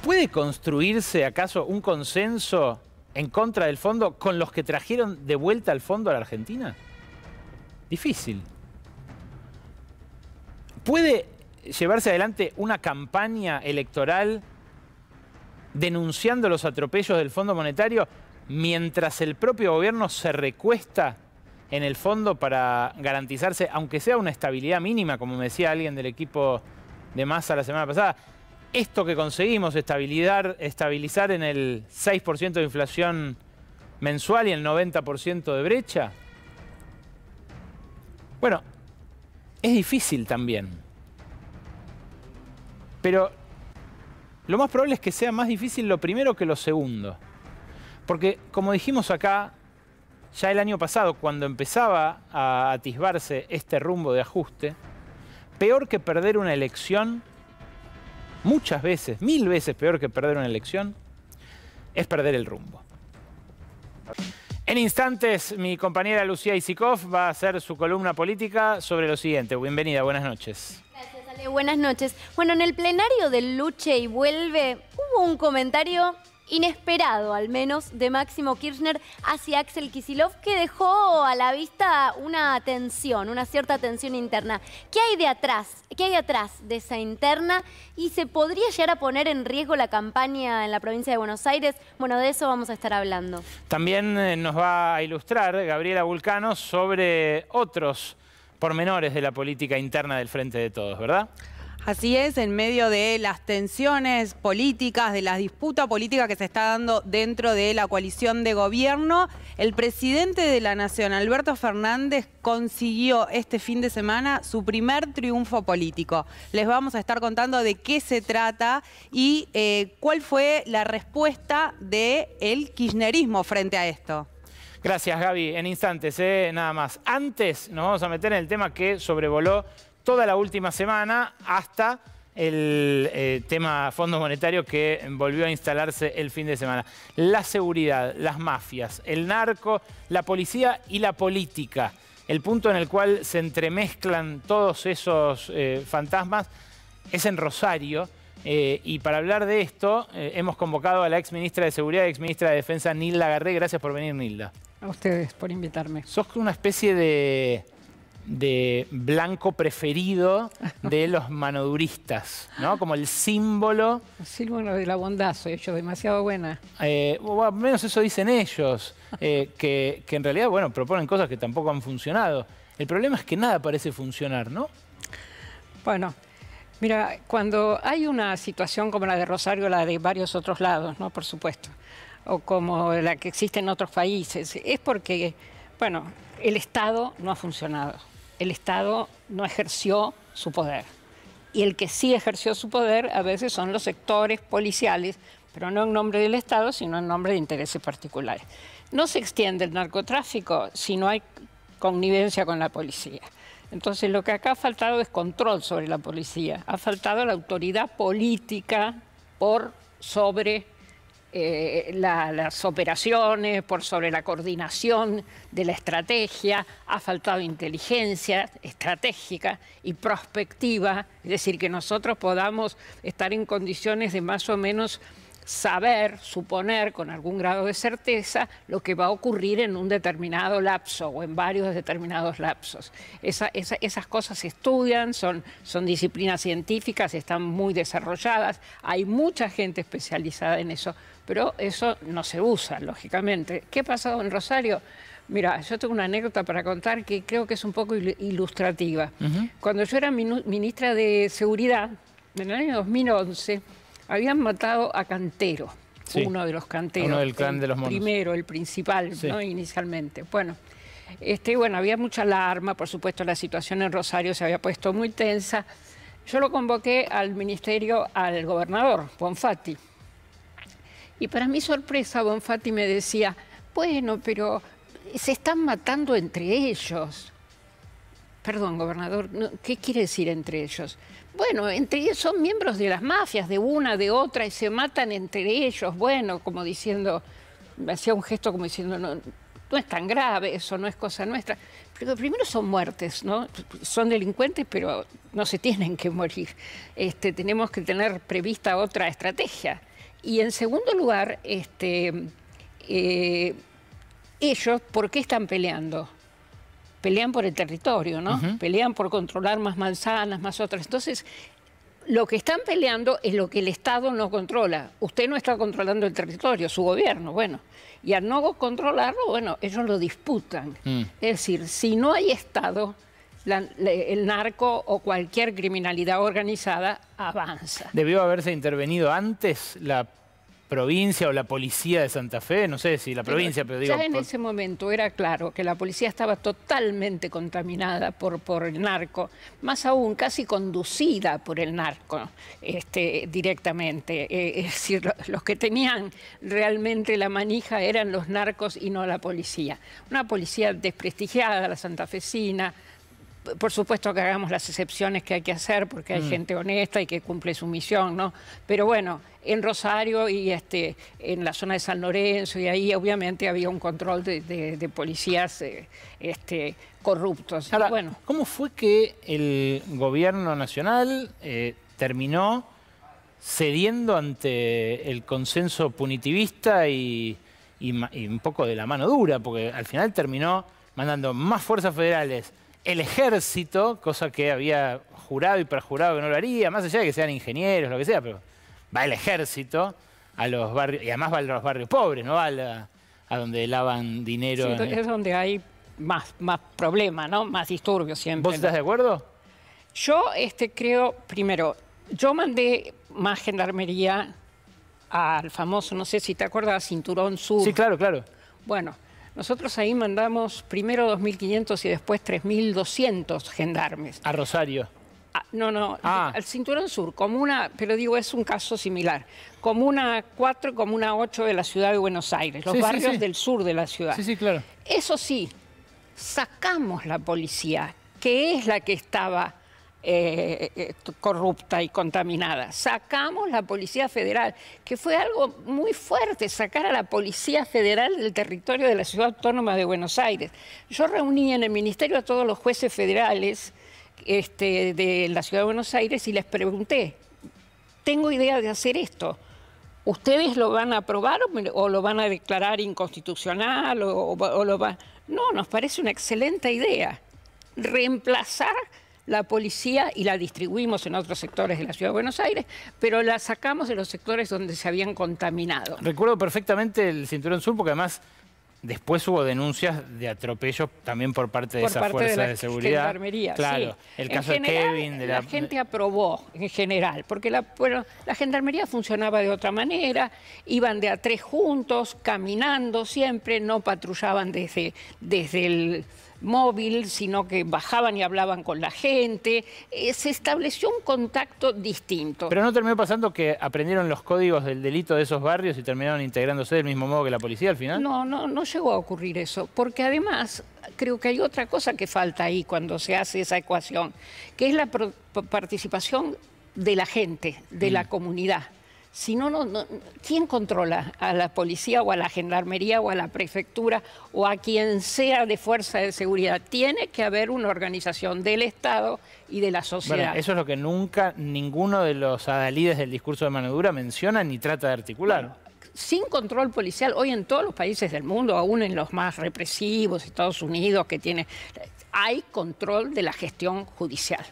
¿Puede construirse acaso un consenso en contra del fondo con los que trajeron de vuelta el fondo a la Argentina? Difícil. ¿Puede llevarse adelante una campaña electoral denunciando los atropellos del Fondo Monetario mientras el propio gobierno se recuesta en el fondo para garantizarse, aunque sea una estabilidad mínima, como me decía alguien del equipo de Massa la semana pasada, esto que conseguimos, estabilizar en el 6% de inflación mensual y el 90% de brecha? Bueno, es difícil también. Pero lo más probable es que sea más difícil lo primero que lo segundo. Porque, como dijimos acá, ya el año pasado, cuando empezaba a atisbarse este rumbo de ajuste, peor que perder una elección, muchas veces, 1000 veces peor que perder una elección, es perder el rumbo. En instantes, mi compañera Lucía Isikoff va a hacer su columna política sobre lo siguiente. Bienvenida, buenas noches. Gracias, Ale. Buenas noches. Bueno, en el plenario del Luche y Vuelve hubo un comentario inesperado, al menos, de Máximo Kirchner hacia Axel Kicillof, que dejó a la vista una tensión, una cierta tensión interna. ¿Qué hay de atrás? ¿Qué hay atrás de esa interna? ¿Y se podría llegar a poner en riesgo la campaña en la provincia de Buenos Aires? Bueno, de eso vamos a estar hablando. También nos va a ilustrar Gabriela Vulcano sobre otros pormenores de la política interna del Frente de Todos, ¿verdad? Así es, en medio de las tensiones políticas, de la disputa política que se está dando dentro de la coalición de gobierno, el presidente de la Nación, Alberto Fernández, consiguió este fin de semana su primer triunfo político. Les vamos a estar contando de qué se trata y cuál fue la respuesta del kirchnerismo frente a esto. Gracias, Gaby. En instantes, nada más. Antes nos vamos a meter en el tema que sobrevoló toda la última semana hasta el tema Fondo Monetario que volvió a instalarse el fin de semana. La seguridad, las mafias, el narco, la policía y la política. El punto en el cual se entremezclan todos esos fantasmas es en Rosario. Y para hablar de esto hemos convocado a la exministra de Seguridad y exministra de Defensa, Nilda Garré. Gracias por venir, Nilda. A ustedes por invitarme. Sos una especie de blanco preferido de los manoduristas, ¿no? Como el símbolo. El símbolo de la bondad, soy yo demasiado buena. O al menos eso dicen ellos, que en realidad, bueno, proponen cosas que tampoco han funcionado. El problema es que nada parece funcionar, ¿no? Bueno, mira, cuando hay una situación como la de Rosario, la de varios otros lados, ¿no? Por supuesto, o como la que existe en otros países, es porque, bueno, el Estado no ha funcionado. El Estado no ejerció su poder. Y el que sí ejerció su poder a veces son los sectores policiales, pero no en nombre del Estado, sino en nombre de intereses particulares. No se extiende el narcotráfico si no hay connivencia con la policía. Entonces lo que acá ha faltado es control sobre la policía. Ha faltado la autoridad política por sobre las operaciones, por sobre la coordinación de la estrategia. Ha faltado inteligencia estratégica y prospectiva, es decir, que nosotros podamos estar en condiciones de más o menos saber, suponer con algún grado de certeza lo que va a ocurrir en un determinado lapso o en varios determinados lapsos. Esas cosas se estudian, son disciplinas científicas, están muy desarrolladas, hay mucha gente especializada en eso, pero eso no se usa, lógicamente. ¿Qué ha pasado en Rosario? Mira, yo tengo una anécdota para contar que creo que es un poco ilustrativa. Cuando yo era ministra de Seguridad, en el año 2011, habían matado a Cantero, sí, uno de los canteros. Uno del clan de los monos. Primero, el principal, sí, ¿no? Inicialmente. Bueno, había mucha alarma, por supuesto la situación en Rosario se había puesto muy tensa. Yo lo convoqué al ministerio, al gobernador, Bonfatti. Y para mi sorpresa, Bonfatti me decía, bueno, pero se están matando entre ellos. Perdón, gobernador, ¿qué quiere decir entre ellos? Bueno, entre ellos son miembros de las mafias, de una, de otra, y se matan entre ellos. Bueno, como diciendo, me hacía un gesto como diciendo, no es tan grave, eso no es cosa nuestra. Pero primero son muertes, ¿no? Son delincuentes, pero no se tienen que morir. Tenemos que tener prevista otra estrategia. Y en segundo lugar, ellos, ¿por qué están peleando? pelean por el territorio, ¿no? Pelean por controlar más manzanas, más otras. Entonces, lo que están peleando es lo que el Estado no controla. Usted no está controlando el territorio, su gobierno, bueno. Y al no controlarlo, bueno, ellos lo disputan. Es decir, si no hay Estado, el narco o cualquier criminalidad organizada avanza. ¿Debió haberse intervenido antes la provincia o la policía de Santa Fe? No sé si la provincia, pero digo... Ya en ese momento era claro que la policía estaba totalmente contaminada por el narco, más aún casi conducida por el narco directamente. Es decir, los que tenían realmente la manija eran los narcos y no la policía. Una policía desprestigiada, la santafesina. Por supuesto que hagamos las excepciones que hay que hacer porque hay gente honesta y que cumple su misión, ¿no? Pero bueno, en Rosario y en la zona de San Lorenzo y ahí obviamente había un control de policías corruptos. Ahora, bueno, ¿cómo fue que el gobierno nacional terminó cediendo ante el consenso punitivista y un poco de la mano dura? Porque al final terminó mandando más fuerzas federales, el ejército, cosa que había jurado y perjurado que no lo haría, más allá de que sean ingenieros, lo que sea, pero va el ejército a los barrios, y además va a los barrios pobres, no va a donde lavan dinero. Sí, es donde hay más problemas, ¿no? Más disturbios siempre. ¿Vos estás de acuerdo? Yo creo, primero, yo mandé más gendarmería al famoso, no sé si te acuerdas, Cinturón Sur. Sí, claro, claro. Bueno, nosotros ahí mandamos primero 2.500 y después 3.200 gendarmes. A Rosario. No, al Cinturón Sur, pero digo, es un caso similar. Comuna 4 y Comuna 8 de la ciudad de Buenos Aires, los barrios del sur de la ciudad. Sí, claro. Eso sí, sacamos la policía, que es la que estaba corrupta y contaminada. Sacamos la Policía Federal, que fue algo muy fuerte, sacar a la Policía Federal del territorio de la Ciudad Autónoma de Buenos Aires. Yo reuní en el Ministerio a todos los jueces federales de la Ciudad de Buenos Aires y les pregunté, tengo idea de hacer esto, ¿ustedes lo van a aprobar o lo van a declarar inconstitucional? No, nos parece una excelente idea. Reemplazar la policía y la distribuimos en otros sectores de la Ciudad de Buenos Aires, pero la sacamos de los sectores donde se habían contaminado. Recuerdo perfectamente el Cinturón Sur porque además después hubo denuncias de atropellos también por parte de esas fuerzas de seguridad. Gendarmería, claro, sí. el caso de Kevin. La gente aprobó en general, porque la gendarmería funcionaba de otra manera, iban de a 3 juntos, caminando siempre, no patrullaban desde el móvil, sino que bajaban y hablaban con la gente. Se estableció un contacto distinto. Pero ¿no terminó pasando que aprendieron los códigos del delito de esos barrios y terminaron integrándose del mismo modo que la policía al final? No llegó a ocurrir eso, porque además creo que hay otra cosa que falta ahí cuando se hace esa ecuación, que es la participación de la gente, de la comunidad. Si no, ¿quién controla a la policía o a la gendarmería o a la prefectura o a quien sea de fuerza de seguridad? Tiene que haber una organización del Estado y de la sociedad. Bueno, eso es lo que nunca ninguno de los adalides del discurso de mano dura menciona ni trata de articular. Bueno, sin control policial, hoy en todos los países del mundo, aún en los más represivos, Estados Unidos, hay control de la gestión judicial,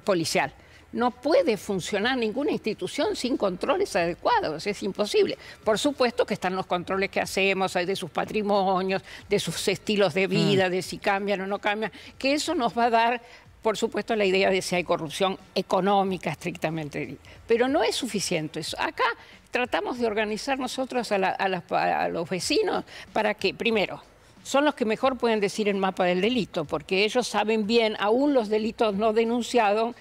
policial. No puede funcionar ninguna institución sin controles adecuados, es imposible. Por supuesto que están los controles que hacemos de sus patrimonios, de sus estilos de vida, de si cambian o no cambian, que eso nos va a dar, por supuesto, la idea de si hay corrupción económica estrictamente. Pero no es suficiente eso. Acá tratamos de organizar nosotros a los vecinos para que, primero, son los que mejor pueden decir el mapa del delito, porque ellos saben bien, aún los delitos no denunciados,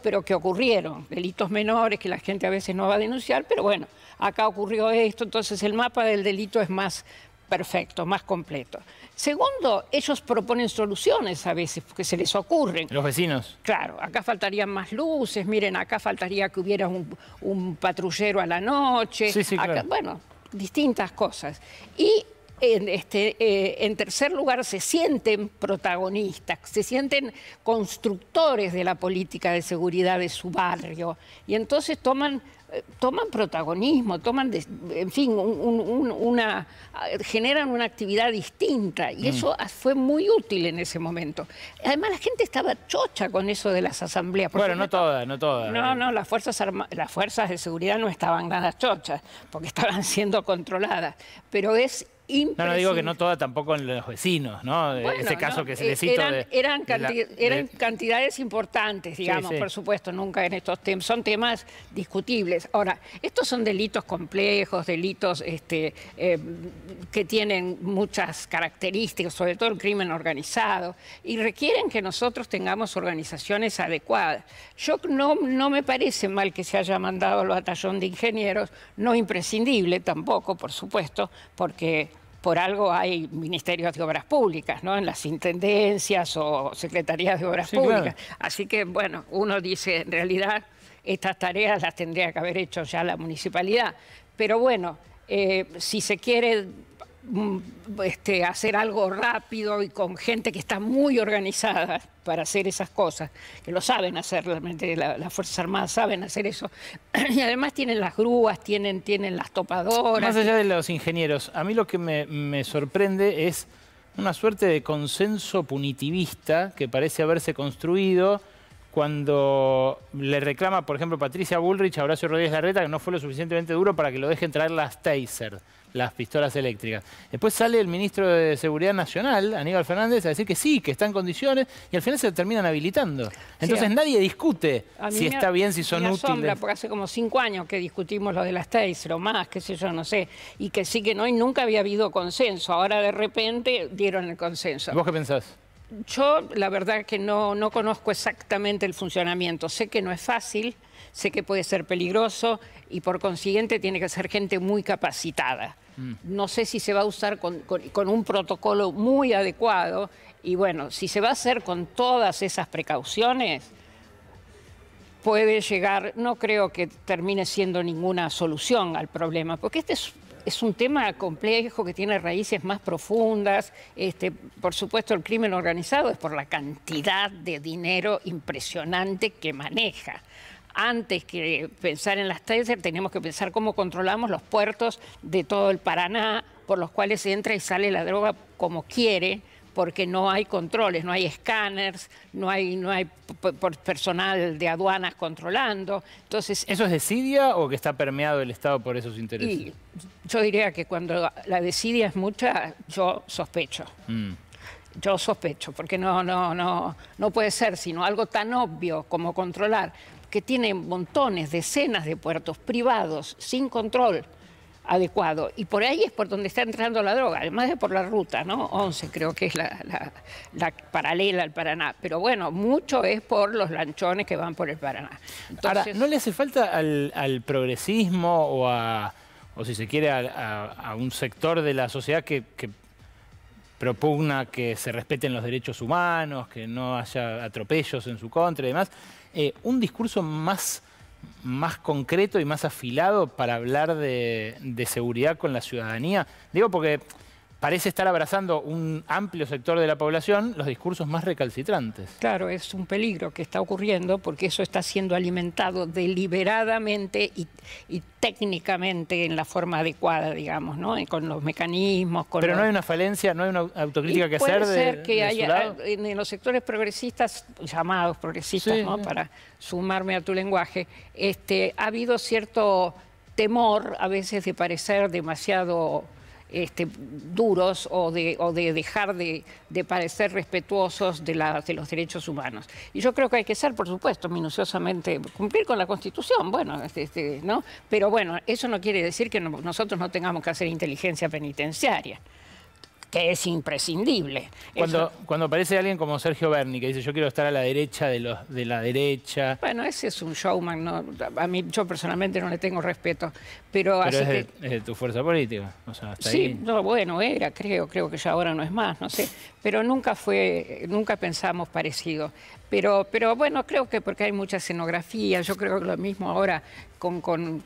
pero que ocurrieron, delitos menores que la gente a veces no va a denunciar, pero bueno, acá ocurrió esto, entonces el mapa del delito es más perfecto, más completo. Segundo, ellos proponen soluciones a veces, porque se les ocurren. Los vecinos. Claro, acá faltarían más luces, miren, acá faltaría que hubiera un patrullero a la noche. Sí, acá, claro. Bueno, distintas cosas. Y en tercer lugar, se sienten protagonistas, se sienten constructores de la política de seguridad de su barrio y entonces toman toman protagonismo, en fin, generan una actividad distinta y eso fue muy útil en ese momento. Además, la gente estaba chocha con eso de las asambleas. Bueno, no todas. No, las fuerzas de seguridad no estaban nada chochas, porque estaban siendo controladas, pero es no digo que no toda tampoco en los vecinos, ¿no? Bueno, ese caso que se le cito eran cantidades importantes, digamos, sí. Por supuesto, nunca en estos temas. Son temas discutibles. Ahora, estos son delitos complejos, delitos que tienen muchas características, sobre todo el crimen organizado, y requieren que nosotros tengamos organizaciones adecuadas. Yo no me parece mal que se haya mandado al batallón de ingenieros, no imprescindible tampoco, por supuesto, porque por algo hay ministerios de obras públicas, ¿no? En las intendencias o secretarías de obras públicas. Claro. Así que, bueno, uno dice, en realidad, estas tareas las tendría que haber hecho ya la municipalidad. Pero bueno, si se quiere hacer algo rápido y con gente que está muy organizada para hacer esas cosas, que lo saben hacer realmente, las Fuerzas Armadas saben hacer eso, y además tienen las grúas, tienen las topadoras. Más allá de los ingenieros, a mí lo que me sorprende es una suerte de consenso punitivista que parece haberse construido cuando le reclama, por ejemplo, Patricia Bullrich a Horacio Rodríguez Larreta que no fue lo suficientemente duro para que lo dejen traer las taser, las pistolas eléctricas. Después sale el ministro de Seguridad Nacional, Aníbal Fernández, a decir que sí, que está en condiciones, y al final se terminan habilitando. Entonces nadie discute si está bien, si son útiles. Porque hace como 5 años que discutimos lo de las taser o más, qué sé yo, no sé, y que sí que no, y nunca había habido consenso. Ahora de repente dieron el consenso. ¿Vos qué pensás? Yo, la verdad que no conozco exactamente el funcionamiento. Sé que no es fácil, sé que puede ser peligroso y por consiguiente tiene que ser gente muy capacitada. No sé si se va a usar con un protocolo muy adecuado y bueno, si se va a hacer con todas esas precauciones, puede llegar, no creo que termine siendo ninguna solución al problema, porque este es un tema complejo que tiene raíces más profundas. Por supuesto, el crimen organizado es por la cantidad de dinero impresionante que maneja. Antes que pensar en las taser, tenemos que pensar cómo controlamos los puertos de todo el Paraná, por los cuales entra y sale la droga como quiere, porque no hay controles, no hay escáneres, no hay personal de aduanas controlando. Entonces, ¿eso es desidia o que está permeado el Estado por esos intereses? Y yo diría que cuando la desidia es mucha, yo sospecho. Yo sospecho, porque no puede ser sino algo tan obvio como controlar, que tiene montones, decenas de puertos privados sin control adecuado. Y por ahí es por donde está entrando la droga, además de por la ruta, ¿no? 11 creo que es la paralela al Paraná. Pero bueno, mucho es por los lanchones que van por el Paraná. Entonces, ahora, ¿no le hace falta al progresismo o si se quiere, a un sector de la sociedad que propugna que se respeten los derechos humanos, que no haya atropellos en su contra y demás, un discurso más concreto y más afilado para hablar de seguridad con la ciudadanía? Digo porque parece estar abrazando un amplio sector de la población los discursos más recalcitrantes. Claro, es un peligro que está ocurriendo porque eso está siendo alimentado deliberadamente y técnicamente en la forma adecuada, digamos, ¿no? Con los mecanismos. Pero no hay una falencia, no hay una autocrítica que hacer de ser que haya en los sectores progresistas, llamados progresistas, ¿no? Para sumarme a tu lenguaje, ha habido cierto temor a veces de parecer demasiado duros o de dejar de parecer respetuosos de los derechos humanos. Y yo creo que hay que ser, por supuesto, minuciosamente, cumplir con la Constitución, bueno, ¿no? Pero bueno, eso no quiere decir que nosotros no tengamos que hacer inteligencia penitenciaria, que es imprescindible. Cuando aparece alguien como Sergio Berni, que dice yo quiero estar a la derecha de la derecha... Bueno, ese es un showman, ¿no? A mí, yo personalmente no le tengo respeto, pero así es de tu fuerza política, o sea, hasta sí, ahí... no, bueno, creo que ya ahora no es más, no sé, pero nunca pensamos parecido. Pero bueno, creo que porque hay mucha escenografía, yo creo que lo mismo ahora con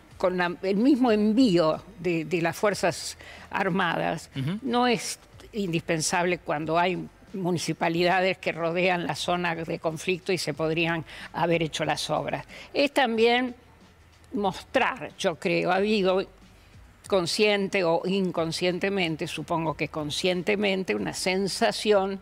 el mismo envío de las Fuerzas Armadas, no es indispensable cuando hay municipalidades que rodean la zona de conflicto y se podrían haber hecho las obras. Es también mostrar, yo creo, ha habido consciente o inconscientemente, supongo que conscientemente, una sensación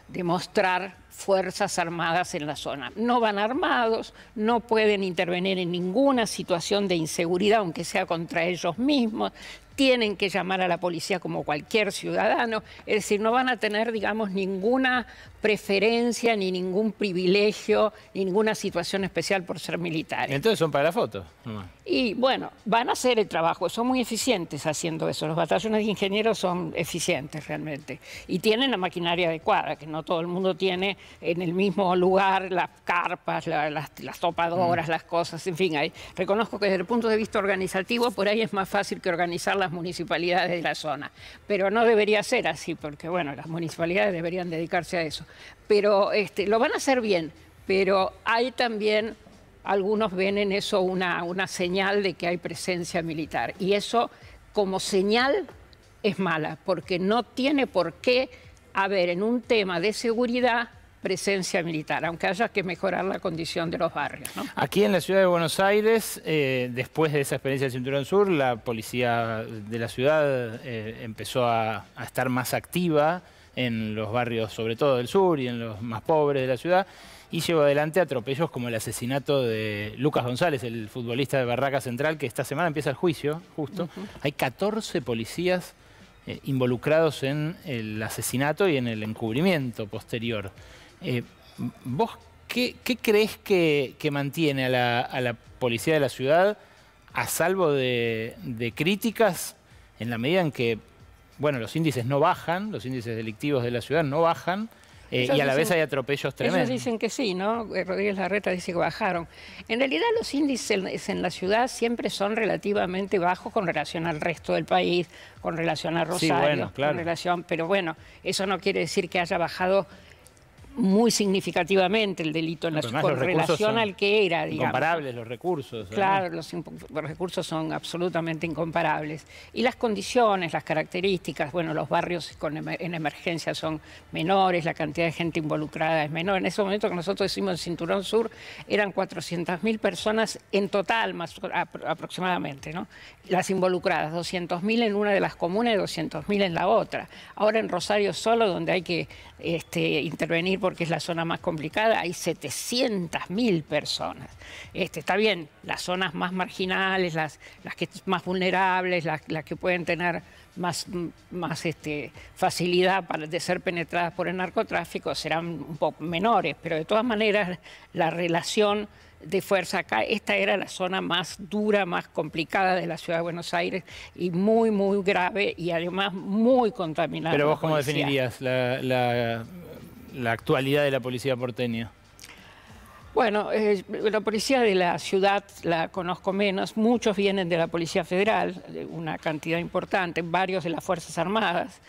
de mostrar fuerzas armadas en la zona. No van armados, no pueden intervenir en ninguna situación de inseguridad, aunque sea contra ellos mismos. Tienen que llamar a la policía como cualquier ciudadano, es decir, no van a tener, digamos, ninguna preferencia, ni ningún privilegio, ni ninguna situación especial por ser militares. Entonces son para la foto, nomás. Y bueno, van a hacer el trabajo, son muy eficientes haciendo eso. Los batallones de ingenieros son eficientes realmente. Y tienen la maquinaria adecuada, que no todo el mundo tiene en el mismo lugar las carpas, las topadoras, las cosas, en fin. Reconozco que desde el punto de vista organizativo, por ahí es más fácil que organizar las municipalidades de la zona. Pero no debería ser así, porque bueno, las municipalidades deberían dedicarse a eso. Pero lo van a hacer bien, pero hay también... Algunos ven en eso una señal de que hay presencia militar. Y eso, como señal, es mala, porque no tiene por qué haber en un tema de seguridad presencia militar, aunque haya que mejorar la condición de los barrios, ¿no? Aquí en la ciudad de Buenos Aires, después de esa experiencia del Cinturón Sur, la policía de la ciudad empezó a estar más activa en los barrios, sobre todo del sur y en los más pobres de la ciudad, y llevó adelante atropellos como el asesinato de Lucas González, el futbolista de Barraca Central, que esta semana empieza el juicio, justo. Hay 14 policías involucrados en el asesinato y en el encubrimiento posterior. ¿Vos qué crees que mantiene a la policía de la ciudad a salvo de críticas en la medida en que, bueno, los índices no bajan, los índices delictivos de la ciudad no bajan, y a la vez hay atropellos tremendos? Ellos dicen que sí, ¿no? Rodríguez Larreta dice que bajaron. En realidad los índices en la ciudad siempre son relativamente bajos con relación al resto del país, con relación a Rosario, sí, bueno, claro, con relación, pero bueno, eso no quiere decir que haya bajado muy significativamente el delito en la ciudad, con relación al que era, digamos. Incomparables los recursos. Claro, los recursos son absolutamente incomparables. Y las condiciones, las características, bueno, los barrios en emergencia son menores, la cantidad de gente involucrada es menor. En ese momento que nosotros hicimos el Cinturón Sur, eran 400.000 personas en total, más aproximadamente, ¿no? Las involucradas, 200.000 en una de las comunas y 200.000 en la otra. Ahora en Rosario solo, donde hay que intervenir porque es la zona más complicada, hay 700.000 personas. Está bien, las zonas más marginales, las que más vulnerables, las que pueden tener más facilidad de ser penetradas por el narcotráfico serán un poco menores, pero de todas maneras la relación de fuerza acá, esta era la zona más dura, más complicada de la ciudad de Buenos Aires y muy, muy grave y además muy contaminada. Pero vos, ¿cómo definirías la actualidad de la policía porteña? Bueno, la policía de la ciudad la conozco menos, muchos vienen de la Policía Federal, una cantidad importante, varios de las Fuerzas Armadas.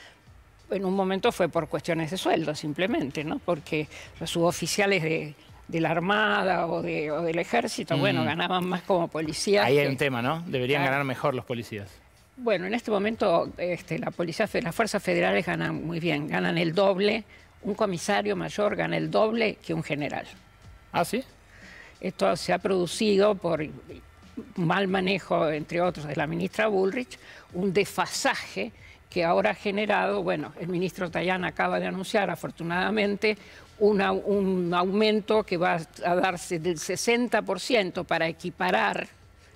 En un momento fue por cuestiones de sueldo simplemente, ¿no? Porque los suboficiales de la Armada o del Ejército, bueno, ganaban más como policías. Ahí hay un tema, ¿no? Deberían ganar mejor los policías. Bueno, en este momento las fuerzas federales ganan muy bien, ganan el doble. Un comisario mayor gana el doble que un general. ¿Ah, sí? Esto se ha producido por mal manejo, entre otros, de la ministra Bullrich, un desfasaje que ahora ha generado, bueno, el ministro Tayana acaba de anunciar, afortunadamente, un aumento que va a darse del 60% para equiparar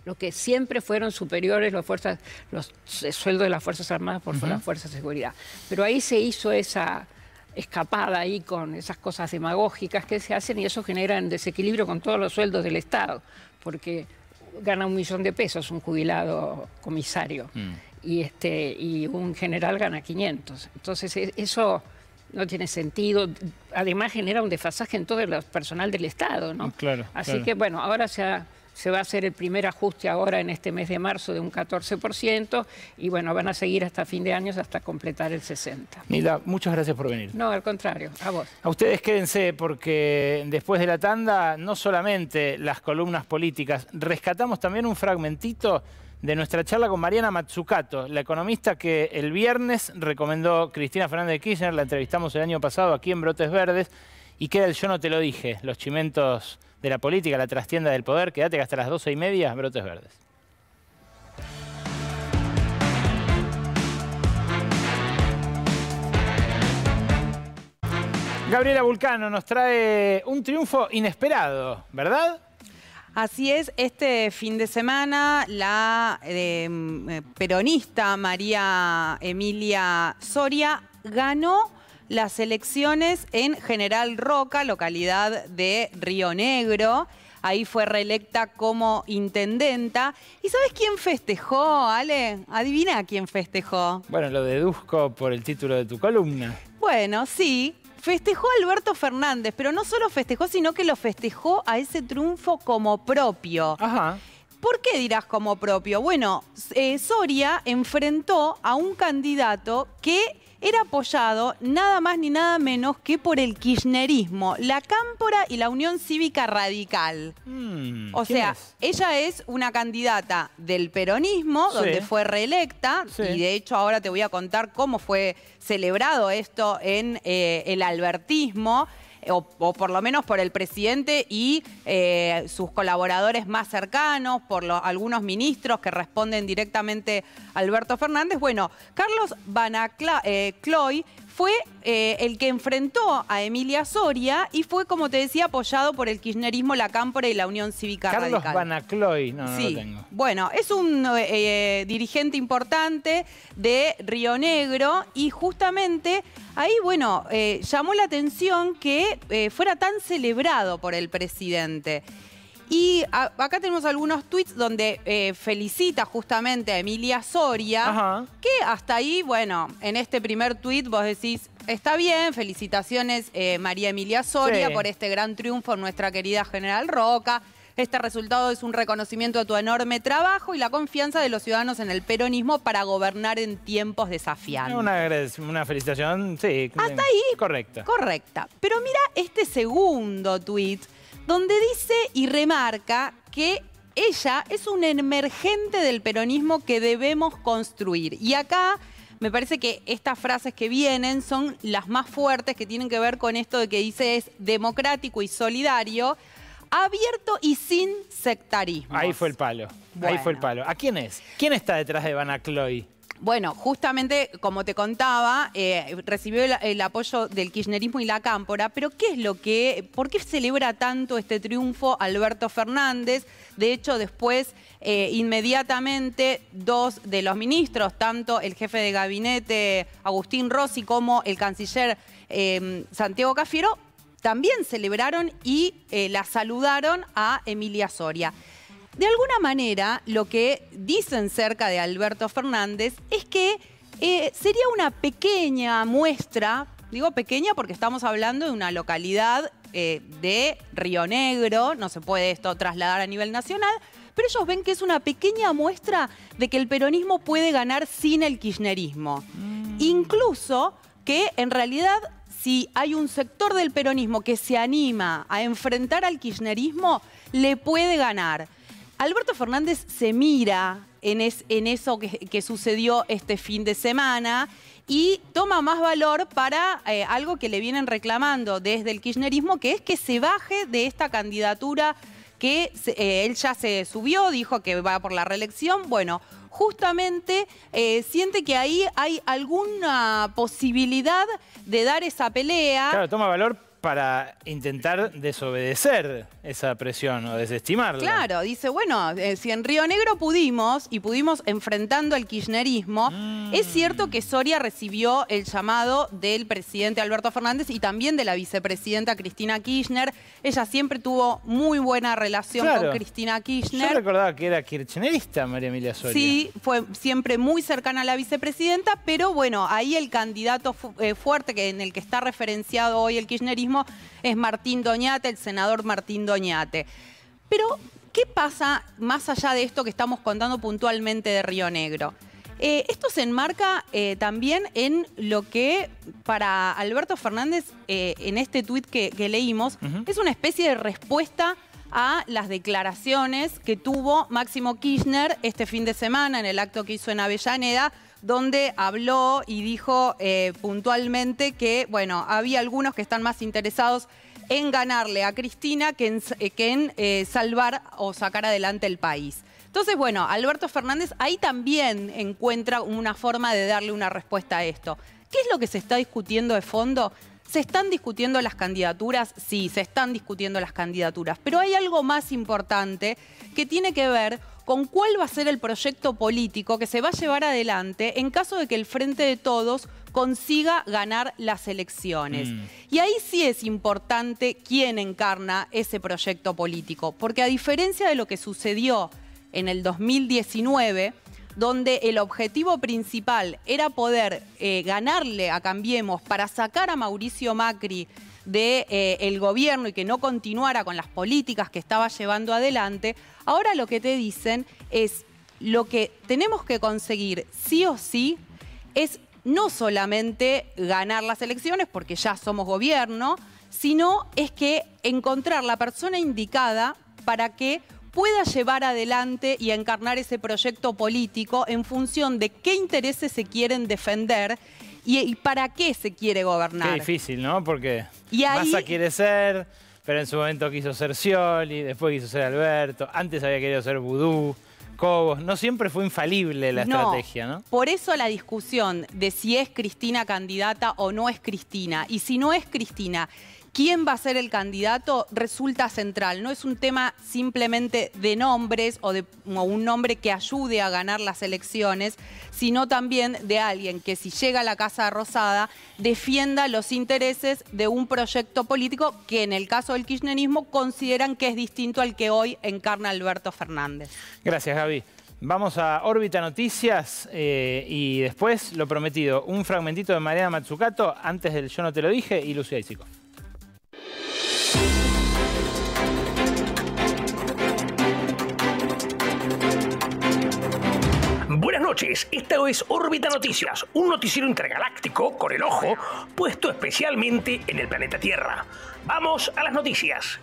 lo que siempre fueron superiores los sueldos de las Fuerzas Armadas por las Fuerzas de Seguridad. Pero ahí se hizo esa escapada ahí con esas cosas demagógicas que se hacen y eso genera un desequilibrio con todos los sueldos del Estado, porque gana 1 millón de pesos un jubilado comisario y un general gana 500. Entonces eso no tiene sentido. Además genera un desfasaje en todo el personal del Estado, ¿no? Claro. Así que bueno, ahora se va a hacer el primer ajuste ahora en este mes de marzo de un 14% y bueno, van a seguir hasta fin de año hasta completar el 60%. Nilda, muchas gracias por venir. No, al contrario, a vos. A ustedes quédense porque después de la tanda, no solamente las columnas políticas, rescatamos también un fragmentito de nuestra charla con Mariana Mazzucato, la economista que el viernes recomendó Cristina Fernández de Kirchner, la entrevistamos el año pasado aquí en Brotes Verdes, y queda el Yo no te lo dije, los chimentos de la política, la trastienda del poder. Quédate que hasta las 12:30, Brotes Verdes. Gabriela Vulcano nos trae un triunfo inesperado, ¿verdad? Así es, este fin de semana la peronista María Emilia Soria ganó las elecciones en General Roca, localidad de Río Negro. Ahí fue reelecta como intendenta. ¿Y sabes quién festejó, Ale? Adivina quién festejó. Bueno, lo deduzco por el título de tu columna. Bueno, sí. Festejó a Alberto Fernández, pero no solo festejó, sino que lo festejó a ese triunfo como propio. Ajá. ¿Por qué dirás como propio? Bueno, Soria enfrentó a un candidato que era apoyado nada más ni nada menos que por el kirchnerismo, la Cámpora y la Unión Cívica Radical. O sea, ella es una candidata del peronismo, donde fue reelecta, y de hecho ahora te voy a contar cómo fue celebrado esto en el albertismo, o por lo menos por el presidente y sus colaboradores más cercanos, por algunos ministros que responden directamente a Alberto Fernández. Bueno, Carlos Van Acloy fue el que enfrentó a Emilia Soria y fue, como te decía, apoyado por el kirchnerismo, la Cámpora y la Unión Cívica Radical. Carlos Van Acloy, no lo tengo. Bueno, es un dirigente importante de Río Negro y justamente ahí, bueno, llamó la atención que fuera tan celebrado por el presidente. Y acá tenemos algunos tweets donde felicita justamente a Emilia Soria, que hasta ahí, bueno, en este primer tweet vos decís, está bien, felicitaciones María Emilia Soria por este gran triunfo en nuestra querida General Roca. Este resultado es un reconocimiento a tu enorme trabajo y la confianza de los ciudadanos en el peronismo para gobernar en tiempos desafiantes. Una felicitación, sí. Hasta ahí. Correcta. Correcta. Pero mira este segundo tuit, donde dice y remarca que ella es un emergente del peronismo que debemos construir. Y acá me parece que estas frases que vienen son las más fuertes, que tienen que ver con esto de que dice es democrático y solidario, abierto y sin sectarismo. Ahí fue el palo. Bueno. Ahí fue el palo. ¿A quién es? ¿Quién está detrás de Van Acloy? Bueno, justamente, como te contaba, recibió el apoyo del kirchnerismo y la Cámpora, pero ¿por qué celebra tanto este triunfo Alberto Fernández? De hecho, después, inmediatamente, dos de los ministros, tanto el jefe de gabinete Agustín Rossi como el canciller Santiago Cafiero, también celebraron y la saludaron a Emilia Soria. De alguna manera, lo que dicen cerca de Alberto Fernández es que sería una pequeña muestra, digo pequeña porque estamos hablando de una localidad de Río Negro, no se puede esto trasladar a nivel nacional, pero ellos ven que es una pequeña muestra de que el peronismo puede ganar sin el kirchnerismo. Incluso que en realidad, si hay un sector del peronismo que se anima a enfrentar al kirchnerismo, le puede ganar. Alberto Fernández se mira en eso que sucedió este fin de semana y toma más valor para algo que le vienen reclamando desde el kirchnerismo, que es que se baje de esta candidatura que él ya se subió, dijo que va por la reelección. Bueno, justamente siente que ahí hay alguna posibilidad de dar esa pelea. Claro, toma valor para intentar desobedecer esa presión o desestimarla. Claro, dice, bueno, si en Río Negro pudimos enfrentando al kirchnerismo, es cierto que Soria recibió el llamado del presidente Alberto Fernández y también de la vicepresidenta Cristina Kirchner. Ella siempre tuvo muy buena relación con Cristina Kirchner. Yo recordaba que era kirchnerista María Emilia Soria. Sí, fue siempre muy cercana a la vicepresidenta, pero bueno, ahí el candidato fuerte en el que está referenciado hoy el kirchnerismo es Martín Doñate, el senador Martín Doñate. Pero, ¿qué pasa más allá de esto que estamos contando puntualmente de Río Negro? Esto se enmarca también en lo que para Alberto Fernández, en este tuit que leímos, es una especie de respuesta a las declaraciones que tuvo Máximo Kirchner este fin de semana en el acto que hizo en Avellaneda, donde habló y dijo puntualmente que, bueno, había algunos que están más interesados en ganarle a Cristina que en salvar o sacar adelante el país. Entonces, bueno, Alberto Fernández ahí también encuentra una forma de darle una respuesta a esto. ¿Qué es lo que se está discutiendo de fondo? ¿Se están discutiendo las candidaturas? Sí, se están discutiendo las candidaturas. Pero hay algo más importante que tiene que ver con cuál va a ser el proyecto político que se va a llevar adelante en caso de que el Frente de Todos consiga ganar las elecciones. Y ahí sí es importante quién encarna ese proyecto político, porque a diferencia de lo que sucedió en el 2019, donde el objetivo principal era poder ganarle a Cambiemos para sacar a Mauricio Macri del gobierno y que no continuara con las políticas que estaba llevando adelante, ahora lo que te dicen es lo que tenemos que conseguir sí o sí es no solamente ganar las elecciones, porque ya somos gobierno, sino es que encontrar la persona indicada para que pueda llevar adelante y encarnar ese proyecto político en función de qué intereses se quieren defender y para qué se quiere gobernar. Qué difícil, ¿no? Porque y ahí, Massa quiere ser, pero en su momento quiso ser Scioli, después quiso ser Alberto, antes había querido ser Vudú, Cobos. No siempre fue infalible la estrategia, ¿no? Por eso la discusión de si es Cristina candidata o no es Cristina. Y si no es Cristina, ¿quién va a ser el candidato? Resulta central. No es un tema simplemente de nombres o un nombre que ayude a ganar las elecciones, sino también de alguien que si llega a la Casa Rosada defienda los intereses de un proyecto político que en el caso del kirchnerismo consideran que es distinto al que hoy encarna Alberto Fernández. Gracias, Gaby. Vamos a Órbita Noticias y después, lo prometido, un fragmentito de Mariana Mazzucato antes del Yo no te lo dije y Lucía Isiko. Buenas noches, esta es Órbita Noticias, un noticiero intergaláctico con el ojo puesto especialmente en el planeta Tierra. Vamos a las noticias.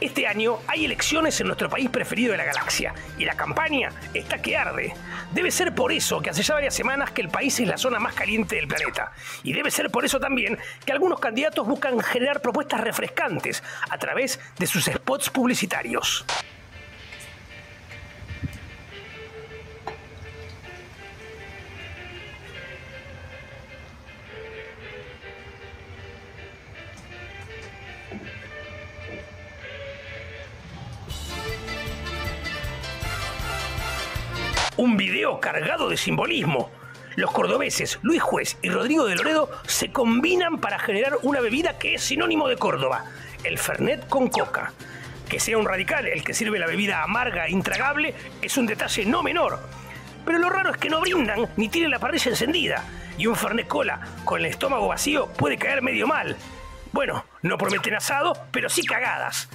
Este año hay elecciones en nuestro país preferido de la galaxia y la campaña está que arde. Debe ser por eso que hace ya varias semanas que el país es la zona más caliente del planeta. Y debe ser por eso también que algunos candidatos buscan generar propuestas refrescantes a través de sus spots publicitarios. Un video cargado de simbolismo. Los cordobeses Luis Juez y Rodrigo de Loredo se combinan para generar una bebida que es sinónimo de Córdoba, el Fernet con coca. Que sea un radical el que sirve la bebida amarga e intragable es un detalle no menor. Pero lo raro es que no brindan ni tienen la parrilla encendida. Y un Fernet Cola con el estómago vacío puede caer medio mal. Bueno, no prometen asado, pero sí cagadas.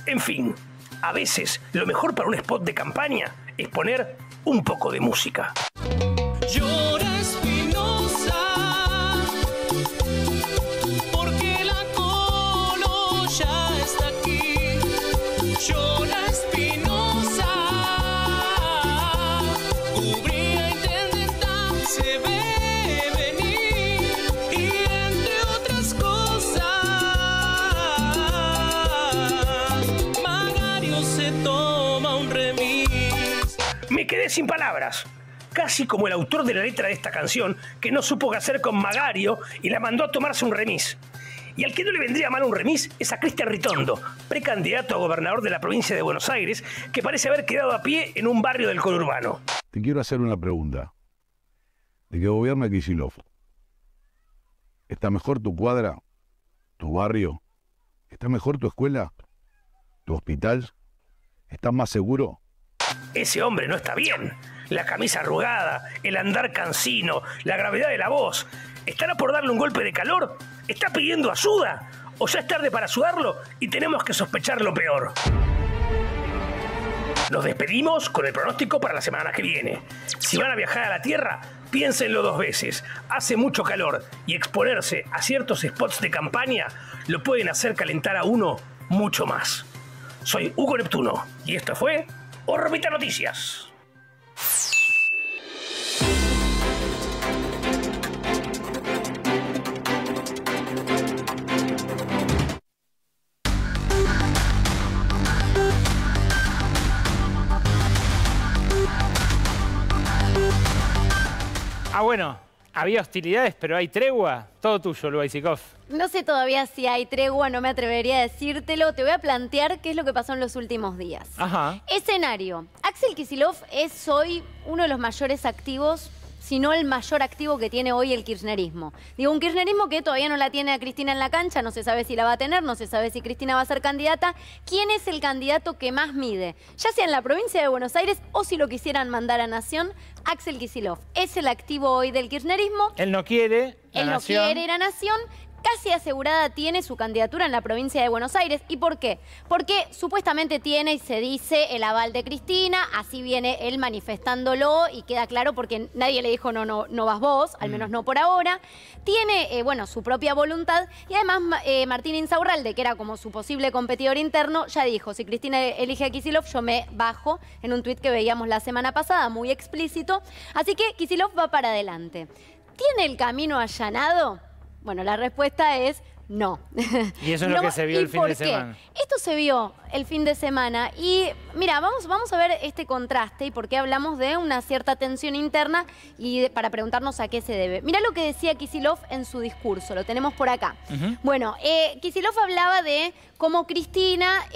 En fin, a veces lo mejor para un spot de campaña es poner un poco de música. Llora Espinosa, porque la Colo ya está aquí. Llora Espinosa, cubría intendenta, se ve venir y entre otras cosas, Magario se toma un remix. Me quedé sin palabras, casi como el autor de la letra de esta canción, que no supo qué hacer con Magario y la mandó a tomarse un remis. Y al que no le vendría mal un remis es a Cristian Ritondo, precandidato a gobernador de la provincia de Buenos Aires, que parece haber quedado a pie en un barrio del conurbano. Te quiero hacer una pregunta. ¿De qué gobierna Kicillof? ¿Está mejor tu cuadra? ¿Tu barrio? ¿Está mejor tu escuela? ¿Tu hospital? ¿Estás más seguro? Ese hombre no está bien. La camisa arrugada, el andar cansino, la gravedad de la voz. ¿Estará por darle un golpe de calor? ¿Está pidiendo ayuda? ¿O ya es tarde para ayudarlo y tenemos que sospechar lo peor? Nos despedimos con el pronóstico para la semana que viene. Si van a viajar a la Tierra, piénsenlo 2 veces. Hace mucho calor y exponerse a ciertos spots de campaña lo pueden hacer calentar a uno mucho más. Soy Hugo Neptuno y esto fue Órbita Noticias. Ah, bueno, había hostilidades, pero hay tregua. Todo tuyo, Lubaisikov. No sé todavía si hay tregua, no me atrevería a decírtelo. Te voy a plantear qué es lo que pasó en los últimos días. Ajá. Escenario. Axel Kicillof es hoy uno de los mayores activos, si no el mayor activo que tiene hoy el kirchnerismo. Digo, un kirchnerismo que todavía no la tiene a Cristina en la cancha, no se sabe si la va a tener, no se sabe si Cristina va a ser candidata. ¿Quién es el candidato que más mide? Ya sea en la provincia de Buenos Aires o si lo quisieran mandar a Nación, Axel Kicillof es el activo hoy del kirchnerismo. Él no quiere Él no quiere ir a Nación. Casi asegurada tiene su candidatura en la provincia de Buenos Aires. ¿Y por qué? Porque supuestamente tiene y se dice el aval de Cristina, así viene él manifestándolo y queda claro porque nadie le dijo no vas vos, al menos no por ahora. Tiene, bueno, su propia voluntad y además Martín Insaurralde, que era como su posible competidor interno, ya dijo, si Cristina elige a Kicillof, yo me bajo, en un tuit que veíamos la semana pasada, muy explícito. Así que Kicillof va para adelante. ¿Tiene el camino allanado? Bueno, la respuesta es no. Y eso es lo que se vio el fin de semana. Esto se vio el fin de semana y mira, vamos a ver este contraste y por qué hablamos de una cierta tensión interna y para preguntarnos a qué se debe. Mirá lo que decía Kicillof en su discurso, lo tenemos por acá. Bueno, Kicillof hablaba de cómo Cristina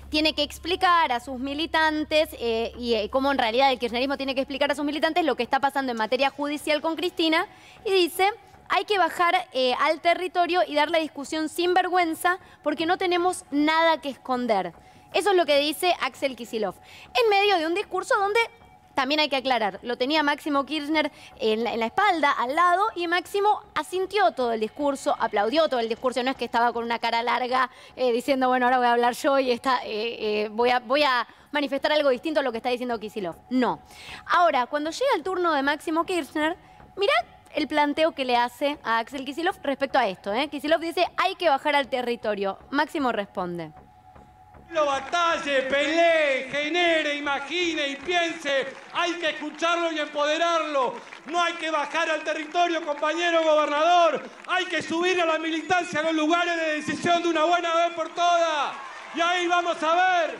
tiene que explicar a sus militantes y cómo en realidad el kirchnerismo tiene que explicar a sus militantes lo que está pasando en materia judicial con Cristina y dice: hay que bajar al territorio y dar la discusión sin vergüenza porque no tenemos nada que esconder. Eso es lo que dice Axel Kicillof. En medio de un discurso donde, también hay que aclarar, lo tenía Máximo Kirchner en la espalda, al lado, y Máximo asintió todo el discurso, aplaudió todo el discurso. No es que estaba con una cara larga diciendo, bueno, ahora voy a hablar yo y voy a manifestar algo distinto a lo que está diciendo Kicillof. No. Ahora, cuando llega el turno de Máximo Kirchner, mirá el planteo que le hace a Axel Kicillof respecto a esto. Kicillof dice, hay que bajar al territorio. Máximo responde: lo batalle, pelee, genere, imagine y piense. Hay que escucharlo y empoderarlo. No hay que bajar al territorio, compañero gobernador. Hay que subir a la militancia a los lugares de decisión de una buena vez por todas. Y ahí vamos a ver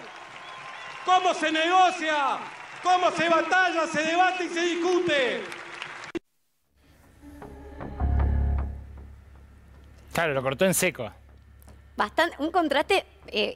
cómo se negocia, cómo se batalla, se debate y se discute. Claro, lo cortó en seco. Un contraste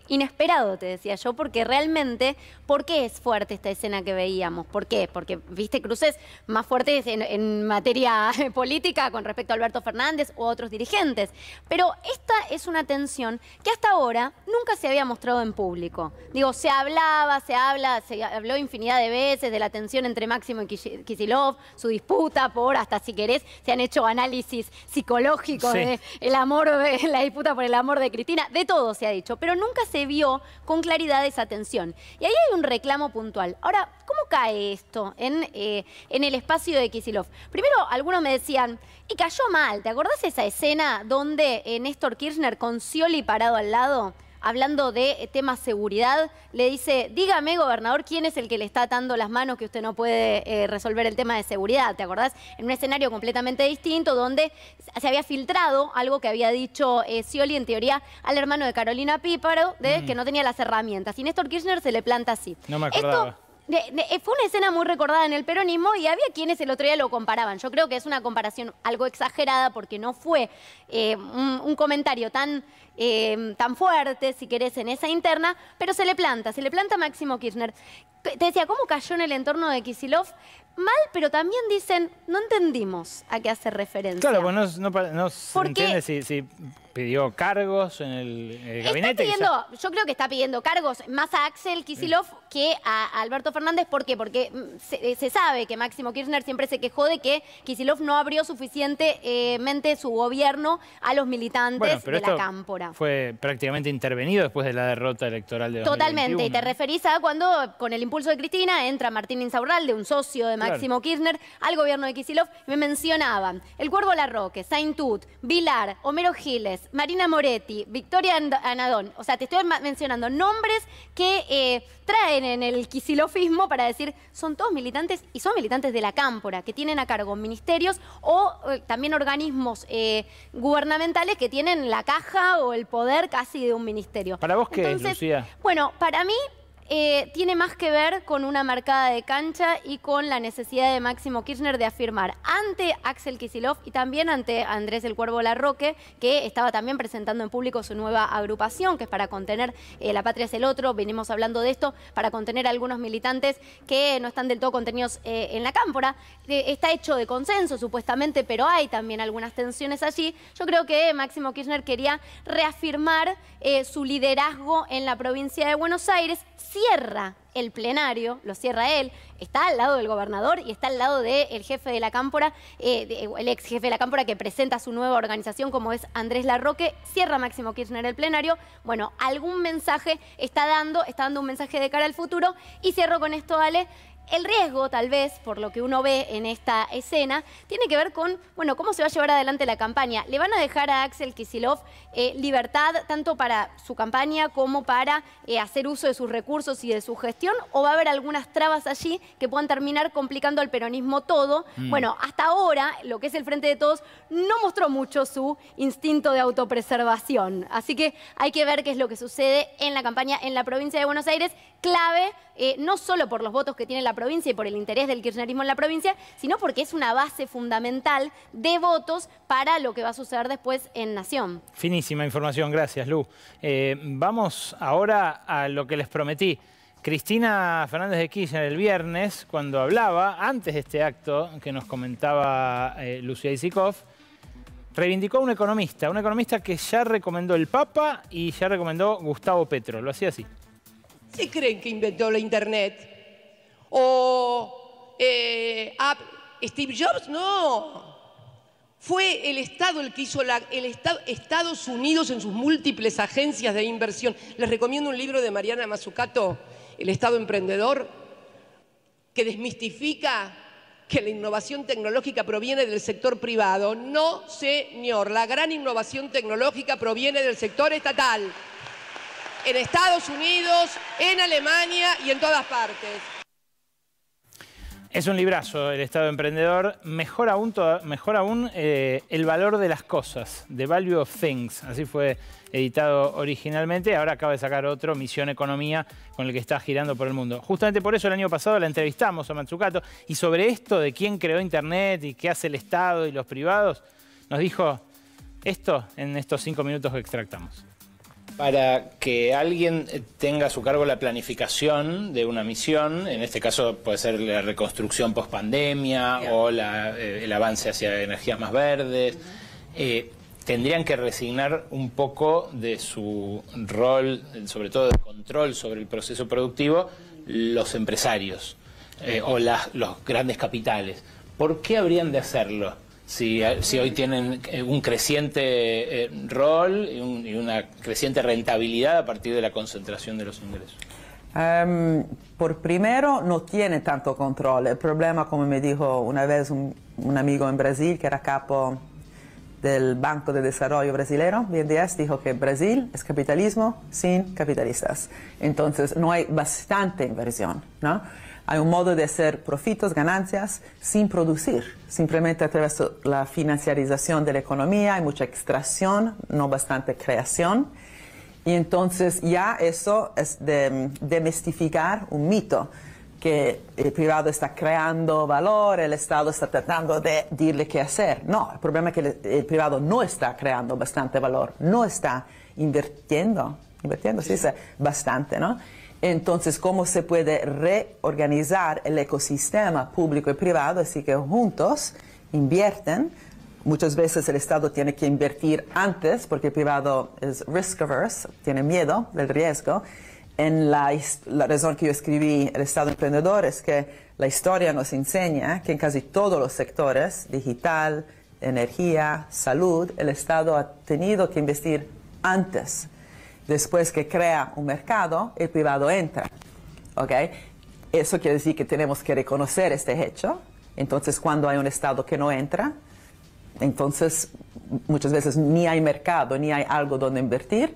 inesperado, te decía yo, porque realmente, ¿por qué es fuerte esta escena que veíamos? ¿Por qué? Porque viste cruces más fuertes en materia política con respecto a Alberto Fernández u otros dirigentes. Pero esta es una tensión que hasta ahora nunca se había mostrado en público. Digo, se habló infinidad de veces de la tensión entre Máximo y Kicillof, su disputa por, hasta si querés, se han hecho análisis psicológicos de el amor, de la disputa por el amor de Cristina, de todo se ha dicho, pero nunca se vio con claridad esa tensión. Y ahí hay un reclamo puntual. Ahora, ¿cómo cae esto en el espacio de Kicillof? Primero, algunos me decían, y cayó mal, ¿te acordás esa escena donde Néstor Kirchner con Scioli parado al lado, hablando de temas seguridad, le dice, dígame, gobernador, ¿quién es el que le está atando las manos que usted no puede resolver el tema de seguridad? ¿Te acordás? En un escenario completamente distinto donde se había filtrado algo que había dicho Scioli, en teoría, al hermano de Carolina Píparo, que no tenía las herramientas. Y Néstor Kirchner se le planta así. No me acordaba. Fue una escena muy recordada en el peronismo y había quienes el otro día lo comparaban. Yo creo que es una comparación algo exagerada porque no fue un comentario tan fuerte, si querés, en esa interna, pero se le planta a Máximo Kirchner. Te decía, ¿cómo cayó en el entorno de Kicillof? Mal, pero también dicen, no entendimos a qué hace referencia. Claro, pues no se entiende si pidió cargos en el gabinete. Yo creo que está pidiendo cargos más a Axel Kicillof que a Alberto Fernández. ¿Por qué? Porque se sabe que Máximo Kirchner siempre se quejó de que Kicillof no abrió suficientemente su gobierno a los militantes de la cámpora. Fue prácticamente intervenido después de la derrota electoral de 2021. Totalmente, y te referís a cuando con el impulso de Cristina entra Martín Insaurralde, un socio de Máximo Kirchner, al gobierno de Kicillof. Me mencionaban el Cuervo Larroque, Saintut, Vilar, Homero Giles, Marina Moretti, Victoria Anadón. O sea, te estoy mencionando nombres que traen en el kicillofismo para decir, son todos militantes y son militantes de la cámpora, que tienen a cargo ministerios o también organismos gubernamentales que tienen la caja o el poder casi de un ministerio. ¿Para vos qué es, Lucía? Bueno, para mí tiene más que ver con una marcada de cancha y con la necesidad de Máximo Kirchner de afirmar ante Axel Kicillof y también ante Andrés el Cuervo Larroque, que estaba también presentando en público su nueva agrupación, que es para contener La Patria es el Otro. Venimos hablando de esto, para contener a algunos militantes que no están del todo contenidos en la cámpora. Está hecho de consenso, supuestamente, pero hay también algunas tensiones allí. Yo creo que Máximo Kirchner quería reafirmar su liderazgo en la provincia de Buenos Aires. Cierra el plenario, lo cierra él, está al lado del gobernador y está al lado del jefe de la cámpora, el ex jefe de la cámpora que presenta su nueva organización como es Andrés Larroque. Cierra Máximo Kirchner el plenario. Bueno, algún mensaje está dando un mensaje de cara al futuro. Y cierro con esto, Ale. El riesgo, tal vez, por lo que uno ve en esta escena, tiene que ver con, bueno, cómo se va a llevar adelante la campaña. ¿Le van a dejar a Axel Kicillof libertad tanto para su campaña como para hacer uso de sus recursos y de su gestión? ¿O va a haber algunas trabas allí que puedan terminar complicando al peronismo todo? Bueno, hasta ahora, lo que es el Frente de Todos no mostró mucho su instinto de autopreservación. Así que hay que ver qué es lo que sucede en la campaña en la provincia de Buenos Aires. Clave, no solo por los votos que tiene la provincia y por el interés del kirchnerismo en la provincia, sino porque es una base fundamental de votos para lo que va a suceder después en Nación. Finísima información, gracias, Lu. Vamos ahora a lo que les prometí. Cristina Fernández de Kirchner el viernes, cuando hablaba, antes de este acto que nos comentaba Lucía Isikoff, reivindicó a un economista que ya recomendó el Papa y ya recomendó Gustavo Petro. Lo hacía así. ¿Sí creen que inventó la Internet? ¿O Steve Jobs? No. Fue el Estado el que hizo Estados Unidos en sus múltiples agencias de inversión. Les recomiendo un libro de Mariana Mazzucato, El Estado Emprendedor, que desmistifica que la innovación tecnológica proviene del sector privado. No, señor. La gran innovación tecnológica proviene del sector estatal. En Estados Unidos, en Alemania y en todas partes. Es un librazo, El Estado Emprendedor. Mejor aún El Valor de las Cosas, The Value of Things. Así fue editado originalmente. Ahora acaba de sacar otro, Misión Economía, con el que está girando por el mundo. Justamente por eso el año pasado la entrevistamos a Mazzucato. Y sobre esto de quién creó Internet y qué hace el Estado y los privados, nos dijo esto en estos 5 minutos que extractamos. Para que alguien tenga a su cargo la planificación de una misión, en este caso puede ser la reconstrucción post-pandemia o el avance hacia energías más verdes, tendrían que resignar un poco de su rol, sobre todo de control sobre el proceso productivo, los empresarios o los grandes capitales. ¿Por qué habrían de hacerlo? Si hoy tienen un creciente rol y una creciente rentabilidad a partir de la concentración de los ingresos. Por primero, no tiene tanto control. El problema, como me dijo una vez un amigo en Brasil, que era capo del Banco de Desarrollo Brasileño, BNDES, dijo que Brasil es capitalismo sin capitalistas. Entonces, no hay bastante inversión, ¿no? Hay un modo de hacer profitos, ganancias, sin producir, simplemente a través de la financiarización de la economía. Hay mucha extracción, no bastante creación. Y entonces ya eso es de demistificar un mito, que el privado está creando valor, el Estado está tratando de decirle qué hacer. No, el problema es que el privado no está creando bastante valor, no está invirtiendo, sí, bastante, ¿no? Entonces, ¿cómo se puede reorganizar el ecosistema público y privado? Así que juntos invierten. Muchas veces el Estado tiene que invertir antes porque el privado es risk averse, tiene miedo del riesgo. La razón que yo escribí El Estado Emprendedor es que la historia nos enseña que en casi todos los sectores, digital, energía, salud, el Estado ha tenido que investir antes. Después que crea un mercado, el privado entra. ¿Okay? Eso quiere decir que tenemos que reconocer este hecho. Entonces, cuando hay un Estado que no entra, entonces muchas veces ni hay mercado, ni hay algo donde invertir.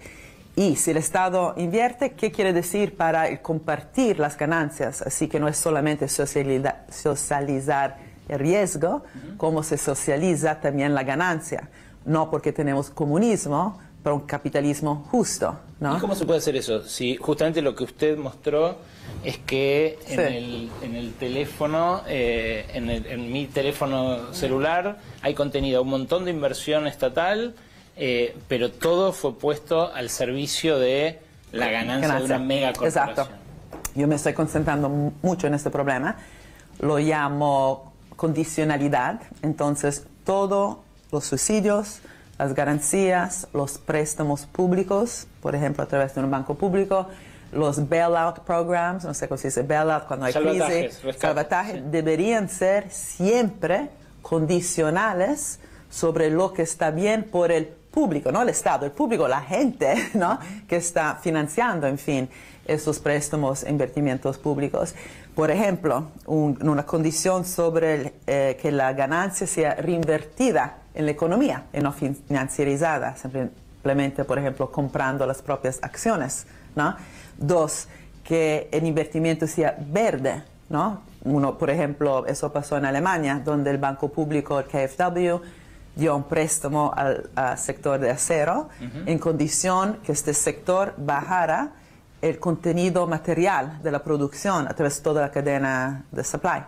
Y si el Estado invierte, ¿qué quiere decir para compartir las ganancias? Así que no es solamente socializar el riesgo, como se socializa también la ganancia. No porque tenemos comunismo, para un capitalismo justo, ¿no? ¿Y cómo se puede hacer eso? Si justamente lo que usted mostró es que en el teléfono, en mi teléfono celular, hay contenido, un montón de inversión estatal, pero todo fue puesto al servicio de la ganancia de una megacorporación. Exacto. Yo me estoy concentrando mucho en este problema. Lo llamo condicionalidad. Entonces, todos los subsidios, las garantías, los préstamos públicos, por ejemplo, a través de un banco público, los bailout programs, no sé cómo se dice bailout cuando hay crisis, salvataje, deberían ser siempre condicionales sobre lo que está bien por el público, no el Estado, el público, la gente, ¿no? Que está financiando, en fin, esos préstamos e invertimientos públicos. Por ejemplo, una condición sobre que la ganancia sea reinvertida en la economía y no financiarizada, simplemente, por ejemplo, comprando las propias acciones, ¿no? 2, que el invertimiento sea verde, ¿no? Por ejemplo, eso pasó en Alemania, donde el banco público, el KfW, dio un préstamo al sector de acero en condición que este sector bajara el contenido material de la producción a través de toda la cadena de supply.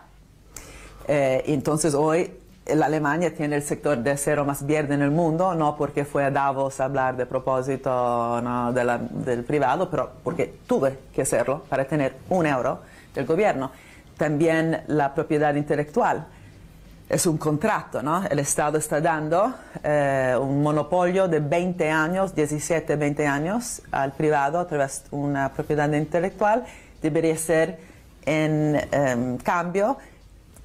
Entonces hoy la Alemania tiene el sector de acero más verde en el mundo, no porque fue a Davos a hablar de propósito, ¿no? del privado, pero porque tuve que hacerlo para tener €1 del gobierno. También la propiedad intelectual. Es un contrato, ¿no? El Estado está dando un monopolio de 20 años, 17, 20 años al privado a través de una propiedad intelectual. Debería ser en cambio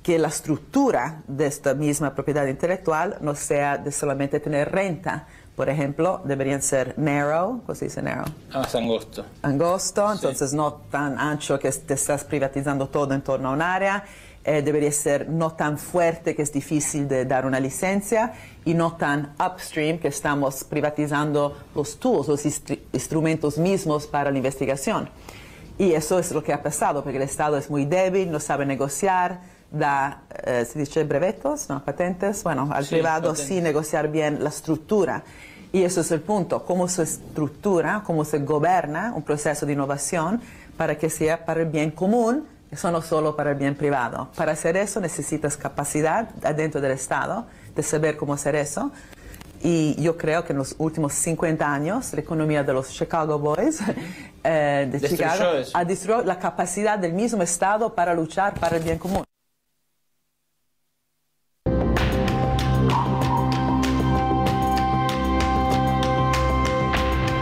que la estructura de esta misma propiedad intelectual no sea de solamente tener renta. Por ejemplo, deberían ser narrow, ¿cómo se dice narrow? Más angosto. Angosto, entonces no tan ancho que te estás privatizando todo en torno a un área. Debería ser no tan fuerte que es difícil de dar una licencia y no tan upstream que estamos privatizando los tools, los instrumentos mismos para la investigación. Y eso es lo que ha pasado, porque el Estado es muy débil, no sabe negociar, da, se dice brevetos, no, patentes, bueno, al privado patentes. Sí negociar bien la estructura. Y eso es el punto, cómo se estructura, cómo se gobierna un proceso de innovación para que sea para el bien común, eso no solo para el bien privado. Para hacer eso necesitas capacidad adentro del Estado de saber cómo hacer eso. Y yo creo que en los últimos 50 años la economía de los Chicago Boys de Chicago ha destruido la capacidad del mismo Estado para luchar para el bien común.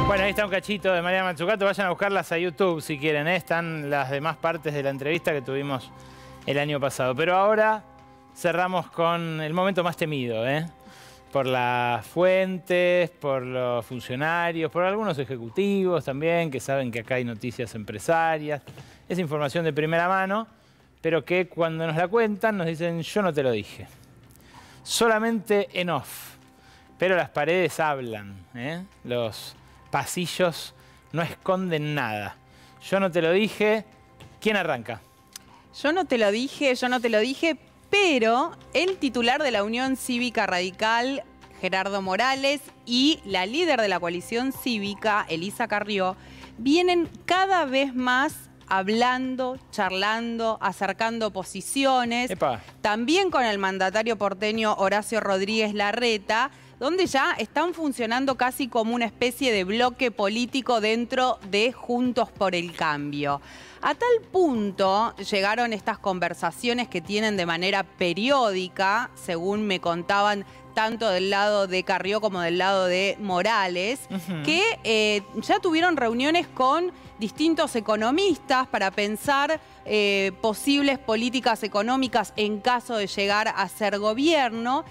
Bueno, ahí está un cachito de Mariana Mazzucato. Vayan a buscarlas a YouTube si quieren, ¿eh? Están las demás partes de la entrevista que tuvimos el año pasado. Pero ahora cerramos con el momento más temido, ¿eh? Por las fuentes, por los funcionarios, por algunos ejecutivos también, que saben que acá hay noticias empresarias. Es información de primera mano, pero que cuando nos la cuentan nos dicen, yo no te lo dije. Solamente en off. Pero las paredes hablan, ¿eh? Los pasillos no esconden nada. Yo no te lo dije. ¿Quién arranca? Yo no te lo dije, pero el titular de la Unión Cívica Radical, Gerardo Morales, y la líder de la coalición cívica, Elisa Carrió, vienen cada vez más hablando, charlando, acercando posiciones. Epa. También con el mandatario porteño Horacio Rodríguez Larreta, donde ya están funcionando casi como una especie de bloque político dentro de Juntos por el Cambio. A tal punto llegaron estas conversaciones que tienen de manera periódica, según me contaban tanto del lado de Carrió como del lado de Morales, que ya tuvieron reuniones con distintos economistas para pensar posibles políticas económicas en caso de llegar a ser gobierno.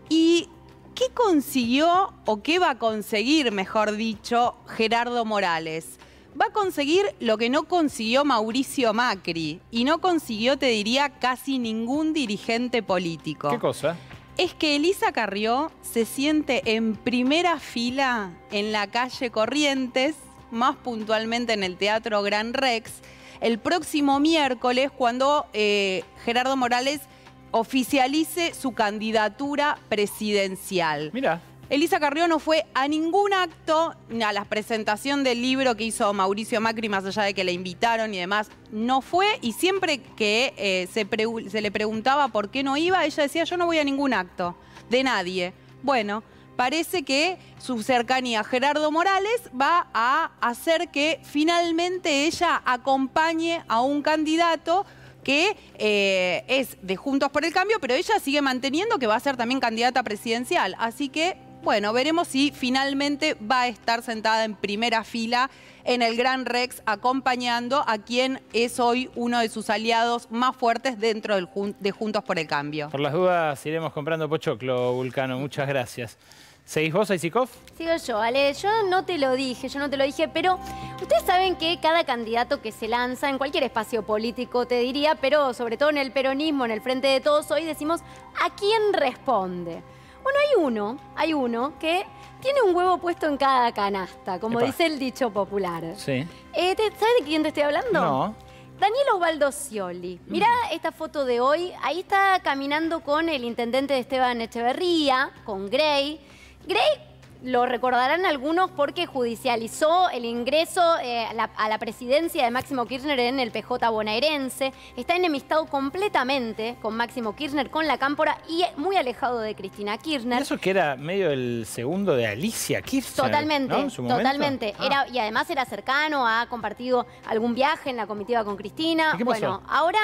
Y ¿qué consiguió o qué va a conseguir, mejor dicho, Gerardo Morales? Va a conseguir lo que no consiguió Mauricio Macri y no consiguió, te diría, casi ningún dirigente político. ¿Qué cosa? Es que Elisa Carrió se siente en primera fila en la calle Corrientes, más puntualmente en el Teatro Gran Rex, el próximo miércoles cuando Gerardo Morales oficialice su candidatura presidencial. Mira. Elisa Carrió no fue a ningún acto, a la presentación del libro que hizo Mauricio Macri, más allá de que la invitaron y demás, no fue. Y siempre que se le preguntaba por qué no iba, ella decía, yo no voy a ningún acto, de nadie. Bueno, parece que su cercanía a Gerardo Morales va a hacer que finalmente ella acompañe a un candidato que es de Juntos por el Cambio, pero ella sigue manteniendo que va a ser también candidata presidencial. Así que, bueno, veremos si finalmente va a estar sentada en primera fila en el Gran Rex acompañando a quien es hoy uno de sus aliados más fuertes dentro de Juntos por el Cambio. Por las dudas iremos comprando pochoclo, Vulcano. Muchas gracias. ¿Seguís vos, Aisikov? Sigo yo, Ale. Yo no te lo dije, pero ustedes saben que cada candidato que se lanza en cualquier espacio político, te diría, pero sobre todo en el peronismo, en el Frente de Todos, hoy decimos, ¿a quién responde? Bueno, hay uno que tiene un huevo puesto en cada canasta, como dice el dicho popular. Sí. ¿Sabes de quién te estoy hablando? No. Daniel Osvaldo Scioli. Mirá esta foto de hoy. Ahí está caminando con el intendente de Esteban Echeverría, con Grey. Grey lo recordarán algunos porque judicializó el ingreso a la presidencia de Máximo Kirchner en el PJ bonaerense. Está enemistado completamente con Máximo Kirchner, con la Cámpora y muy alejado de Cristina Kirchner. Eso que era medio el segundo de Alicia Kirchner. Totalmente, ¿no? ¿En su momento? totalmente. Y además era cercano, ha compartido algún viaje en la comitiva con Cristina. ¿Y qué pasó? Bueno, ahora,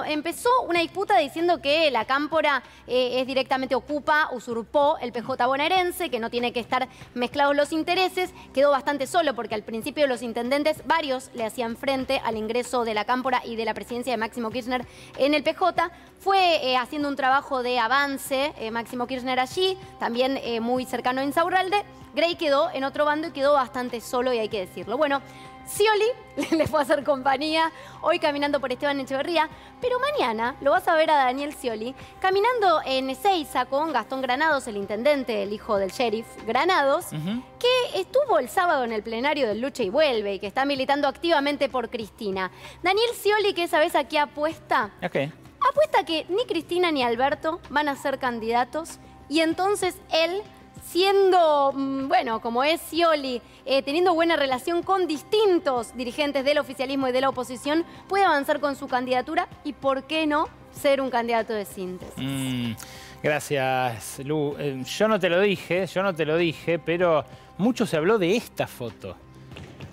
empezó una disputa diciendo que la Cámpora es directamente usurpó el PJ bonaerense, que no tiene que estar mezclados los intereses. Quedó bastante solo porque al principio los intendentes, varios le hacían frente al ingreso de la Cámpora y de la presidencia de Máximo Kirchner en el PJ. Fue haciendo un trabajo de avance Máximo Kirchner allí, también muy cercano a Insaurralde. Grey quedó en otro bando y quedó bastante solo, y hay que decirlo. Bueno, Scioli le fue a hacer compañía hoy caminando por Esteban Echeverría, pero mañana lo vas a ver a Daniel Scioli caminando en Ezeiza con Gastón Granados, el intendente, el hijo del sheriff Granados, que estuvo el sábado en el plenario del Lucha y Vuelve y que está militando activamente por Cristina. Daniel Scioli, ¿qué sabes a qué apuesta? Okay. Apuesta que ni Cristina ni Alberto van a ser candidatos, y entonces él, siendo, bueno, como es Scioli, teniendo buena relación con distintos dirigentes del oficialismo y de la oposición, puede avanzar con su candidatura y, ¿por qué no, ser un candidato de síntesis? Gracias, Lu. Yo no te lo dije, pero mucho se habló de esta foto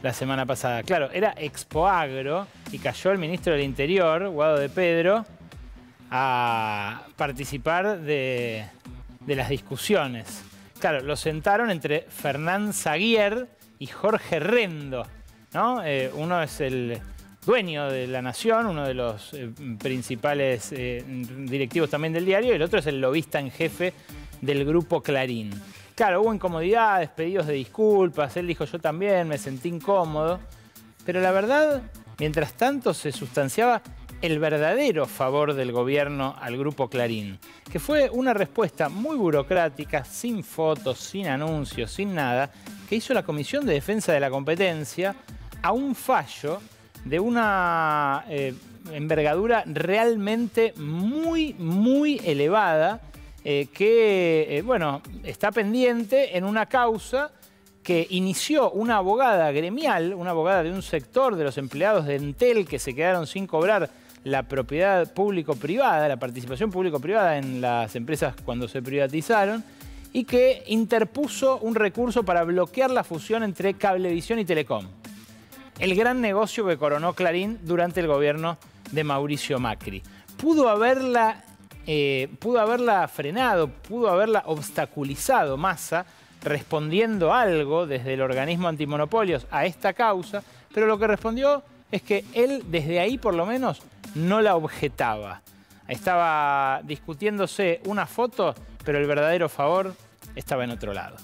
la semana pasada. Claro, era Expoagro y cayó el ministro del Interior, Guado de Pedro, a participar de las discusiones. Claro, lo sentaron entre Fernán Zaguier y Jorge Rendo, ¿no? Uno es el dueño de La Nación, uno de los principales directivos también del diario, y el otro es el lobista en jefe del grupo Clarín. Claro, hubo incomodidades, pedidos de disculpas, él dijo, yo también me sentí incómodo, pero la verdad, mientras tanto se sustanciaba el verdadero favor del gobierno al grupo Clarín, que fue una respuesta muy burocrática, sin fotos, sin anuncios, sin nada, que hizo la Comisión de Defensa de la Competencia a un fallo de una envergadura realmente muy, muy elevada, que, bueno, está pendiente en una causa que inició una abogada gremial, una abogada de un sector de los empleados de Entel que se quedaron sin cobrar la propiedad público-privada, la participación público-privada en las empresas cuando se privatizaron, y que interpuso un recurso para bloquear la fusión entre Cablevisión y Telecom. El gran negocio que coronó Clarín durante el gobierno de Mauricio Macri. Pudo haberla frenado, pudo haberla obstaculizado Massa, respondiendo algo desde el organismo antimonopolios a esta causa, pero lo que respondió es que él desde ahí por lo menos no la objetaba. Estaba discutiéndose una foto, pero el verdadero favor estaba en otro lado.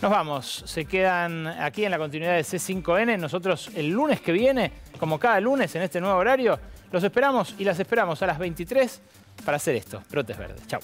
Nos vamos, se quedan aquí en la continuidad de C5N. Nosotros el lunes que viene, como cada lunes en este nuevo horario, los esperamos y las esperamos a las 23 para hacer esto, Brotes Verdes. Chau.